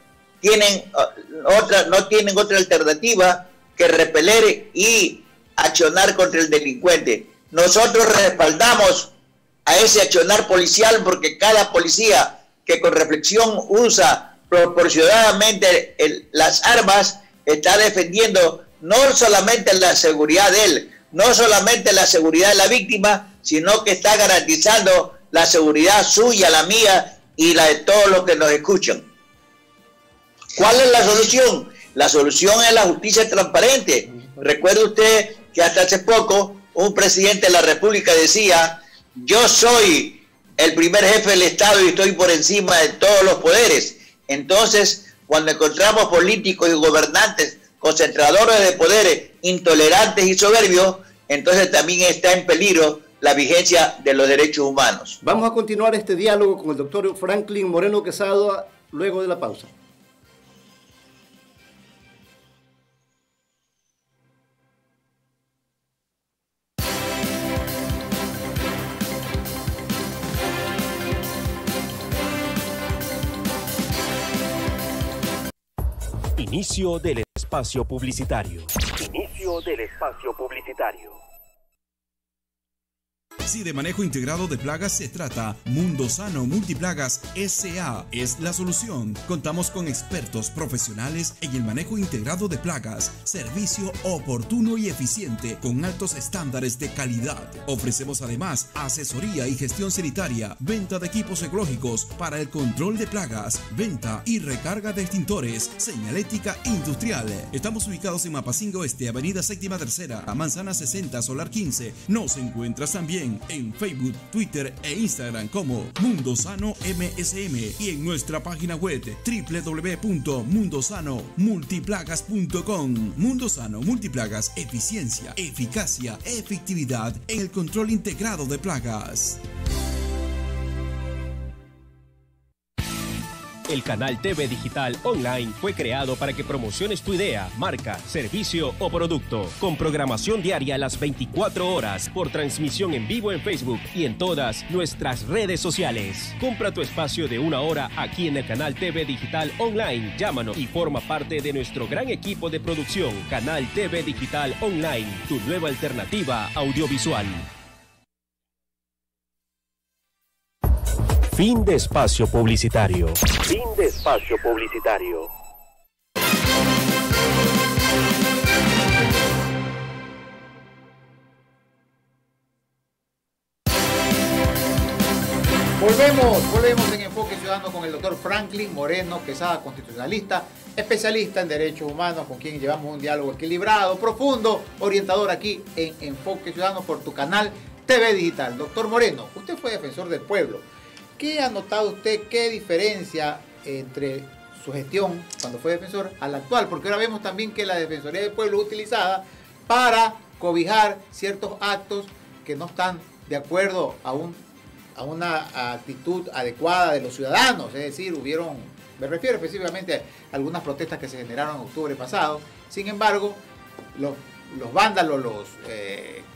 no tienen otra alternativa que repeler y accionar contra el delincuente. Nosotros respaldamos a ese accionar policial porque cada policía que con reflexión usa proporcionadamente las armas está defendiendo no solamente la seguridad de él, no solamente la seguridad de la víctima, sino que está garantizando la seguridad suya, la mía y la de todos los que nos escuchan. ¿Cuál es la solución? La solución es la justicia transparente. Recuerde usted que hasta hace poco un presidente de la República decía: yo soy el primer jefe del Estado y estoy por encima de todos los poderes. Entonces, cuando encontramos políticos y gobernantes concentradores de poderes, intolerantes y soberbios, entonces también está en peligro la vigencia de los derechos humanos. Vamos a continuar este diálogo con el doctor Franklin Moreno Quesada luego de la pausa. Inicio del espacio publicitario. Inicio del espacio publicitario. Si de manejo integrado de plagas se trata, Mundo Sano Multiplagas S.A. es la solución. Contamos con expertos profesionales en el manejo integrado de plagas, servicio oportuno y eficiente con altos estándares de calidad. Ofrecemos además asesoría y gestión sanitaria, venta de equipos ecológicos para el control de plagas, venta y recarga de extintores, señalética industrial. Estamos ubicados en Mapacingo Este, Avenida Séptima Tercera, Manzana 60, Solar 15. Nos encuentras también en Facebook, Twitter e Instagram como Mundo Sano MSM y en nuestra página web www.mundosanomultiplagas.com. Mundo Sano Multiplagas, eficiencia, eficacia, efectividad en el control integrado de plagas. El canal TV Digital Online fue creado para que promociones tu idea, marca, servicio o producto, con programación diaria a las 24 horas, por transmisión en vivo en Facebook y en todas nuestras redes sociales. Compra tu espacio de 1 hora aquí en el canal TV Digital Online. Llámanos y forma parte de nuestro gran equipo de producción. Canal TV Digital Online, tu nueva alternativa audiovisual. Fin de espacio publicitario. Fin de espacio publicitario. Volvemos en Enfoque Ciudadano con el doctor Franklin Moreno Quesada, constitucionalista, especialista en derechos humanos, con quien llevamos un diálogo equilibrado, profundo, orientador aquí en Enfoque Ciudadano por tu canal TV Digital. Doctor Moreno, usted fue defensor del pueblo. ¿Qué ha notado usted, qué diferencia entre su gestión cuando fue defensor a la actual? Porque ahora vemos también que la Defensoría del Pueblo es utilizada para cobijar ciertos actos que no están de acuerdo a una actitud adecuada de los ciudadanos. Es decir, me refiero específicamente a algunas protestas que se generaron en octubre pasado. Sin embargo, los vándalos,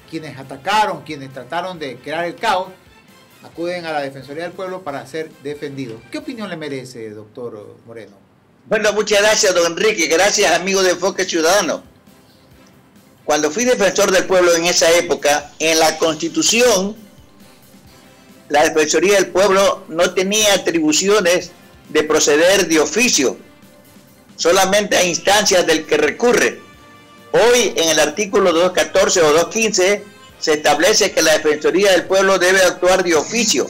quienes atacaron, quienes trataron de crear el caos, acuden a la Defensoría del Pueblo para ser defendidos. ¿Qué opinión le merece, doctor Moreno? Bueno, muchas gracias, don Enrique. Gracias, amigo de Enfoque Ciudadano. Cuando fui defensor del pueblo en esa época, en la Constitución, la Defensoría del Pueblo no tenía atribuciones de proceder de oficio, solamente a instancias del que recurre. Hoy, en el artículo 214 o 215, se establece que la Defensoría del Pueblo debe actuar de oficio,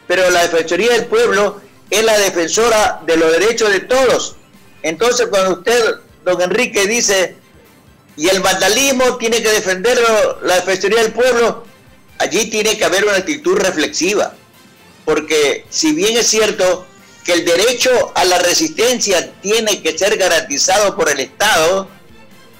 pero la Defensoría del Pueblo es la defensora de los derechos de todos. Entonces, cuando usted, don Enrique, dice, y el vandalismo tiene que defenderlo la Defensoría del Pueblo, allí tiene que haber una actitud reflexiva, porque si bien es cierto que el derecho a la resistencia tiene que ser garantizado por el Estado,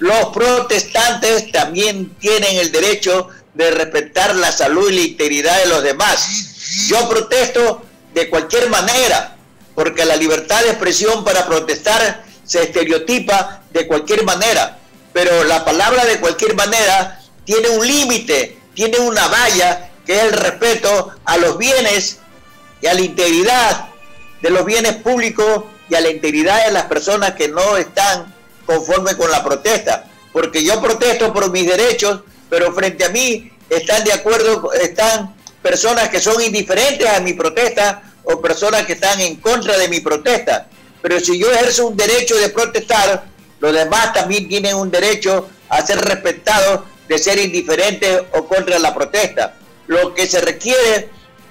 los protestantes también tienen el derecho de respetar la salud y la integridad de los demás. Yo protesto de cualquier manera, porque la libertad de expresión para protestar se estereotipa de cualquier manera, pero la palabra de cualquier manera tiene un límite, tiene una valla, que es el respeto a los bienes y a la integridad de los bienes públicos y a la integridad de las personas que no están conformes con la protesta, porque yo protesto por mis derechos, pero frente a mí están personas que son indiferentes a mi protesta o personas que están en contra de mi protesta. Pero si yo ejerzo un derecho de protestar, los demás también tienen un derecho a ser respetados, de ser indiferentes o contra la protesta. Lo que se requiere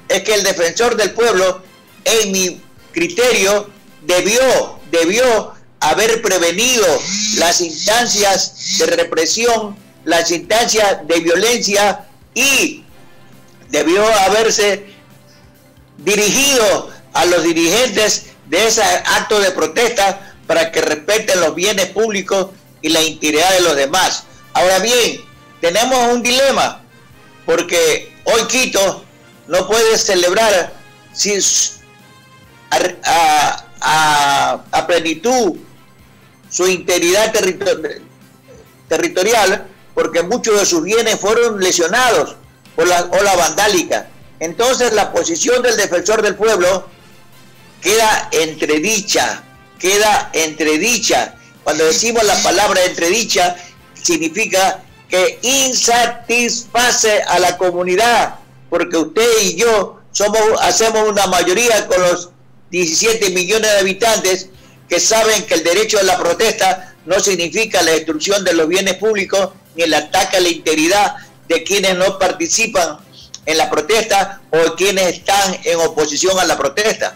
es que el defensor del pueblo, en mi criterio, debió haber prevenido las instancias de represión, las instancias de violencia, y debió haberse dirigido a los dirigentes de ese acto de protesta para que respeten los bienes públicos y la integridad de los demás. Ahora bien, tenemos un dilema, porque hoy Quito no puede celebrar a plenitud su integridad territorial, porque muchos de sus bienes fueron lesionados por la ola vandálica. Entonces la posición del defensor del pueblo queda entredicha. Cuando decimos la palabra entredicha, significa que insatisface a la comunidad, porque usted y yo hacemos una mayoría con los 17 millones de habitantes que saben que el derecho a la protesta no significa la destrucción de los bienes públicos ni el ataque a la integridad de quienes no participan en la protesta o quienes están en oposición a la protesta.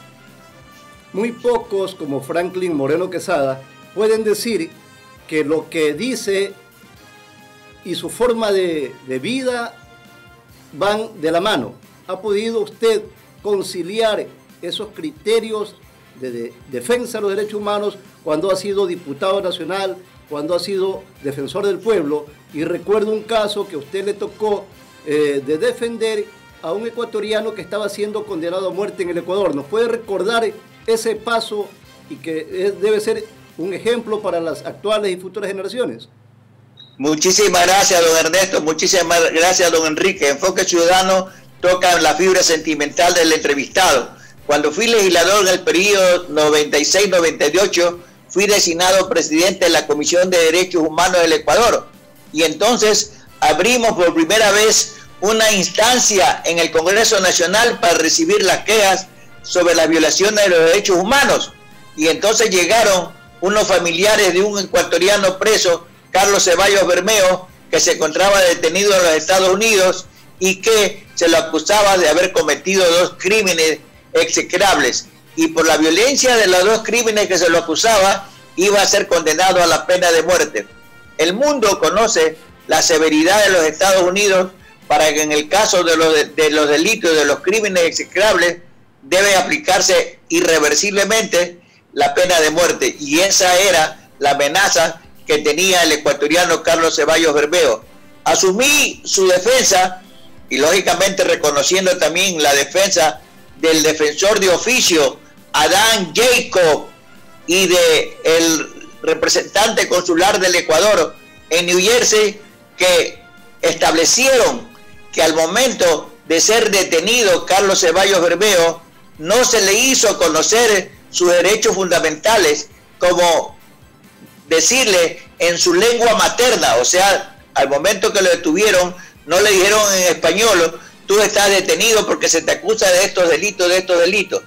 Muy pocos, como Franklin Moreno Quesada, pueden decir que lo que dice y su forma de vida van de la mano. ¿Ha podido usted conciliar esos criterios de defensa de los derechos humanos cuando ha sido diputado nacional, cuando ha sido defensor del pueblo? Y recuerdo un caso que a usted le tocó de defender a un ecuatoriano que estaba siendo condenado a muerte en el Ecuador. ¿Nos puede recordar ese paso y que debe ser un ejemplo para las actuales y futuras generaciones? Muchísimas gracias, don Ernesto. Muchísimas gracias, don Enrique. Enfoque Ciudadano toca la fibra sentimental del entrevistado. Cuando fui legislador en el periodo 96-98, fui designado presidente de la Comisión de Derechos Humanos del Ecuador. Y entonces abrimos por primera vez una instancia en el Congreso Nacional para recibir las quejas sobre las violaciones de los derechos humanos. Y entonces llegaron unos familiares de un ecuatoriano preso, Carlos Ceballos Bermeo, que se encontraba detenido en los Estados Unidos y que se lo acusaba de haber cometido 2 crímenes execrables. Y por la violencia de los 2 crímenes que se lo acusaba, iba a ser condenado a la pena de muerte. El mundo conoce la severidad de los Estados Unidos para que en el caso de los delitos, de los crímenes execrables, debe aplicarse irreversiblemente la pena de muerte. Y esa era la amenaza que tenía el ecuatoriano Carlos Ceballos Bermeo. Asumí su defensa y lógicamente reconociendo también la defensa del defensor de oficio Adán Jacob y de el representante consular del Ecuador en New Jersey, que establecieron que al momento de ser detenido Carlos Ceballos Bermeo no se le hizo conocer sus derechos fundamentales, como decirle en su lengua materna. O sea, al momento que lo detuvieron no le dijeron en español: tú estás detenido porque se te acusa de estos delitos,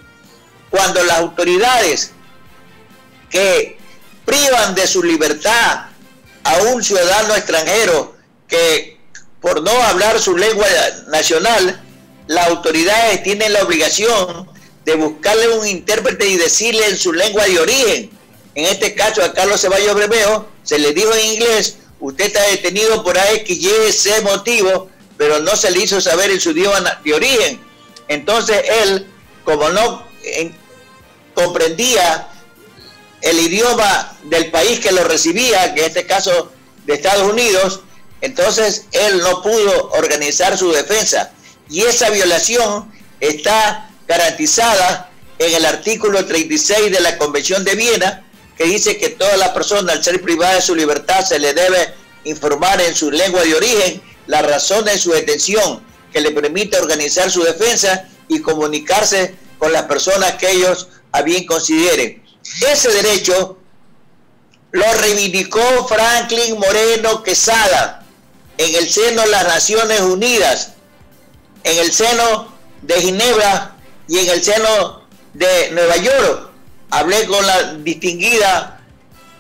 Cuando las autoridades que privan de su libertad a un ciudadano extranjero que por no hablar su lengua nacional, las autoridades tienen la obligación de buscarle un intérprete y decirle en su lengua de origen. En este caso a Carlos Ceballos Bermeo se le dijo en inglés: usted está detenido por A, X, Y, Z motivo, pero no se le hizo saber en su idioma de origen. Entonces él, como no comprendía el idioma del país que lo recibía, que en este caso de Estados Unidos, entonces él no pudo organizar su defensa. Y esa violación está garantizada en el artículo 36 de la Convención de Viena, que dice que toda la persona, al ser privada de su libertad, se le debe informar en su lengua de origen la razón de su detención, que le permite organizar su defensa y comunicarse con las personas que ellos a bien consideren. Ese derecho lo reivindicó Franklin Moreno Quesada en el seno de las Naciones Unidas, en el seno de Ginebra y en el seno de Nueva York. Hablé con la distinguida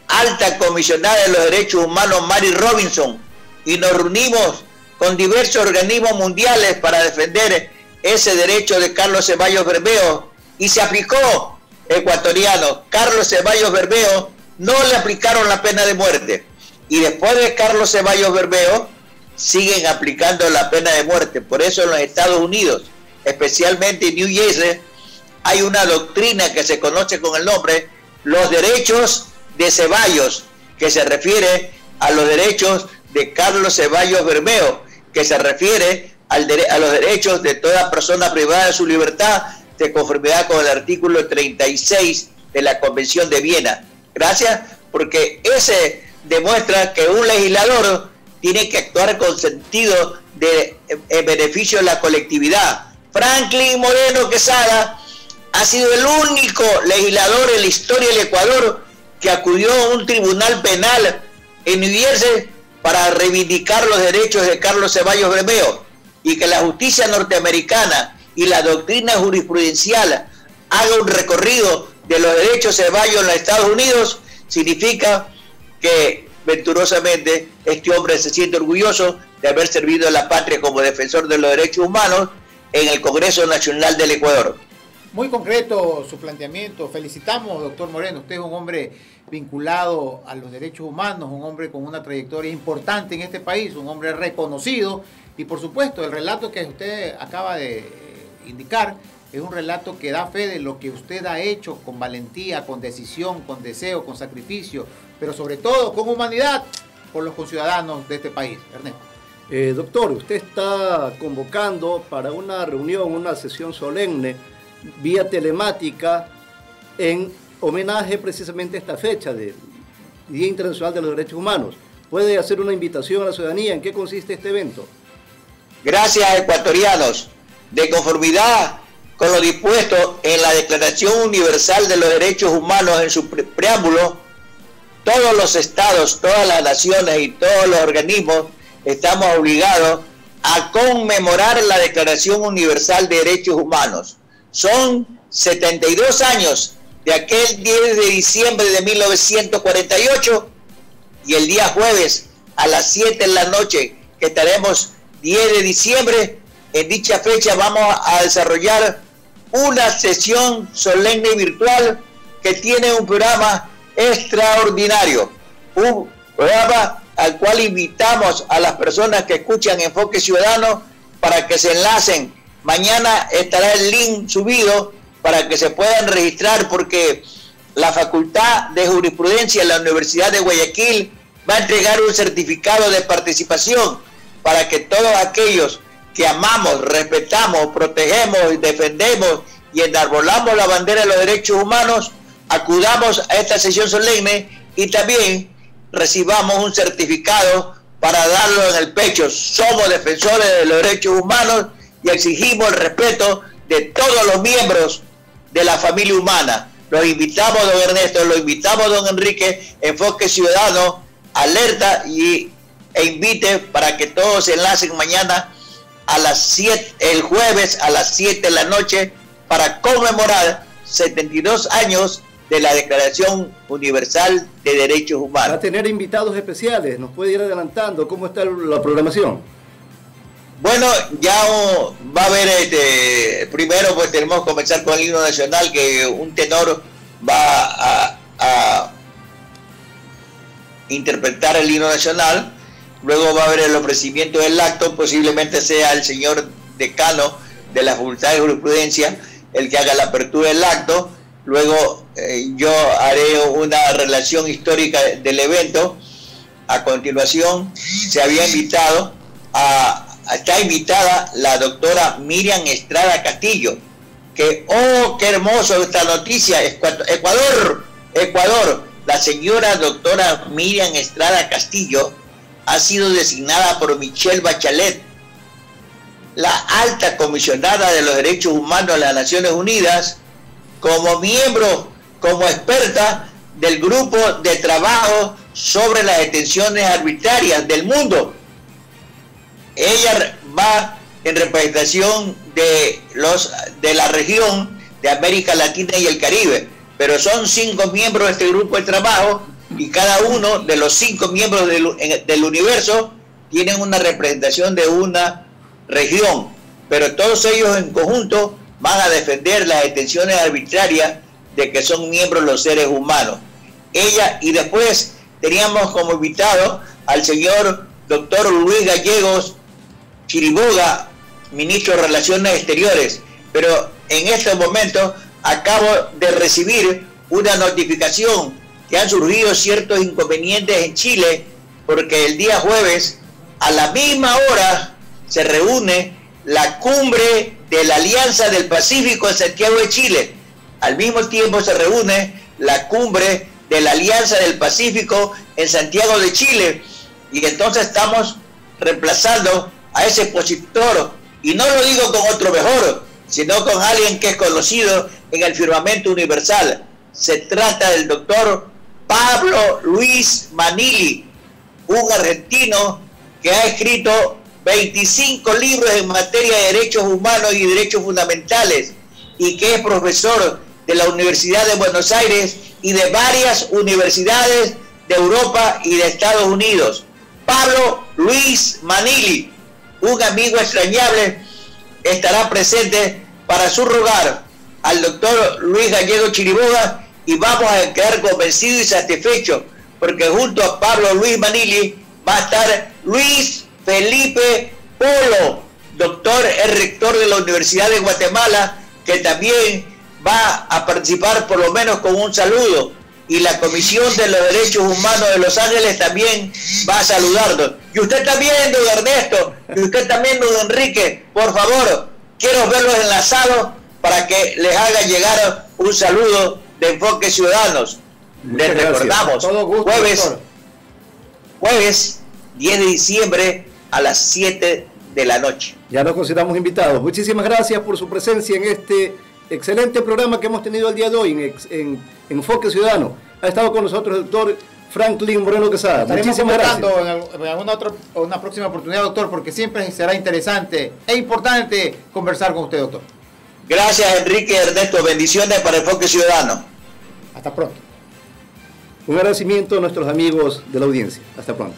alta comisionada de los derechos humanos, Mary Robinson, y nos reunimos con diversos organismos mundiales para defender ese derecho de Carlos Ceballos Bermeo, y se aplicó. Ecuatoriano Carlos Ceballos Bermeo no le aplicaron la pena de muerte, y después de Carlos Ceballos Bermeo siguen aplicando la pena de muerte. Por eso en los Estados Unidos, especialmente en New Jersey, hay una doctrina que se conoce con el nombre los derechos de Ceballos, que se refiere a los derechos de Carlos Ceballos Bermeo, que se refiere a los derechos de toda persona privada de su libertad, de conformidad con el artículo 36 de la Convención de Viena. Gracias, porque ese demuestra que un legislador tiene que actuar con sentido en beneficio de la colectividad. Franklin Moreno Quesada ha sido el único legislador en la historia del Ecuador que acudió a un tribunal penal en New Jersey para reivindicar los derechos de Carlos Ceballos Bermeo, y que la justicia norteamericana y la doctrina jurisprudencial haga un recorrido de los derechos de Ceballos en los Estados Unidos, significa que venturosamente este hombre se siente orgulloso de haber servido a la patria como defensor de los derechos humanos en el Congreso Nacional del Ecuador. Muy concreto su planteamiento. Felicitamos, doctor Moreno. Usted es un hombre vinculado a los derechos humanos, un hombre con una trayectoria importante en este país, un hombre reconocido, y por supuesto el relato que usted acaba de indicar es un relato que da fe de lo que usted ha hecho con valentía, con decisión, con deseo, con sacrificio, pero sobre todo con humanidad por los conciudadanos de este país. Ernesto. Doctor, usted está convocando para una reunión, una sesión solemne vía telemática en homenaje precisamente a esta fecha del Día Internacional de los Derechos Humanos. ¿Puede hacer una invitación a la ciudadanía? ¿En qué consiste este evento? Gracias, ecuatorianos. De conformidad con lo dispuesto en la Declaración Universal de los Derechos Humanos en su preámbulo, todos los estados, todas las naciones y todos los organismos estamos obligados a conmemorar la Declaración Universal de Derechos Humanos. Son 72 años de aquel 10 de diciembre de 1948 y el día jueves a las 7 de la noche, que estaremos 10 de diciembre, en dicha fecha vamos a desarrollar una sesión solemne virtual que tiene un programa extraordinario, un programa al cual invitamos a las personas que escuchan Enfoque Ciudadano para que se enlacen. Mañana estará el link subido para que se puedan registrar, porque la Facultad de Jurisprudencia de la Universidad de Guayaquil va a entregar un certificado de participación para que todos aquellos que amamos, respetamos, protegemos, defendemos y enarbolamos la bandera de los derechos humanos, acudamos a esta sesión solemne y también recibamos un certificado para darlo en el pecho. Somos defensores de los derechos humanos y exigimos el respeto de todos los miembros de la familia humana. Los invitamos, don Ernesto, los invitamos, don Enrique, Enfoque Ciudadano, alerta e invite para que todos se enlacen mañana a las 7, el jueves a las 7 de la noche, para conmemorar 72 años de la Declaración Universal de Derechos Humanos. Va a tener invitados especiales, ¿nos puede ir adelantando cómo está la programación? Bueno, ya va a haber, primero pues tenemos que comenzar con el himno nacional, que un tenor va a interpretar el himno nacional. Luego va a haber el ofrecimiento del acto, posiblemente sea el señor decano de la Facultad de Jurisprudencia el que haga la apertura del acto. Luego yo haré una relación histórica del evento. A continuación se había invitado está invitada la doctora Miriam Estrada Castillo, que, oh, qué hermoso esta noticia, Ecuador, la señora doctora Miriam Estrada Castillo ha sido designada por Michelle Bachelet, la alta comisionada de los derechos humanos de las Naciones Unidas, como miembro, como experta del grupo de trabajo sobre las detenciones arbitrarias del mundo. Ella va en representación de la región de América Latina y el Caribe, pero son 5 miembros de este grupo de trabajo y cada uno de los 5 miembros del universo tienen una representación de una región, pero todos ellos en conjunto van a defender las detenciones arbitrarias de que son miembros los seres humanos. Ella, y después teníamos como invitado al señor doctor Luis Gallegos Chiriboga, ministro de Relaciones Exteriores, pero en este momento acabo de recibir una notificación que han surgido ciertos inconvenientes en Chile, porque el día jueves a la misma hora se reúne la cumbre de la Alianza del Pacífico en Santiago de Chile. Al mismo tiempo se reúne la cumbre de la Alianza del Pacífico en Santiago de Chile, y entonces estamos reemplazando a ese expositor, y no lo digo con otro mejor, sino con alguien que es conocido en el firmamento universal. Se trata del doctor Pablo Luis Manili, un argentino que ha escrito 25 libros en materia de derechos humanos y derechos fundamentales, y que es profesor de la Universidad de Buenos Aires y de varias universidades de Europa y de Estados Unidos. Pablo Luis Manili, un amigo extrañable, estará presente para subrogar al doctor Luis Gallego Chiriboga, y vamos a quedar convencidos y satisfechos, porque junto a Pablo Luis Manili va a estar Luis Felipe Polo, doctor, el rector de la Universidad de Guatemala, que también va a participar por lo menos con un saludo, y la Comisión de los Derechos Humanos de Los Ángeles también va a saludarnos. Y usted también, don Ernesto, y usted también, don Enrique, por favor, quiero verlos enlazados para que les haga llegar un saludo de Enfoque Ciudadanos. Muchas Les gracias. recordamos, Todo gusto, doctor. jueves 10 de diciembre a las 7 de la noche. Ya nos consideramos invitados. Muchísimas gracias por su presencia en este excelente programa que hemos tenido el día de hoy en Enfoque Ciudadano. Ha estado con nosotros el doctor Franklin Moreno Quesada. Muchísimas gracias. En una próxima oportunidad, doctor, porque siempre será interesante e importante conversar con usted, doctor. Gracias, Enrique y Ernesto. Bendiciones para Enfoque Ciudadano. Hasta pronto. Un agradecimiento a nuestros amigos de la audiencia. Hasta pronto.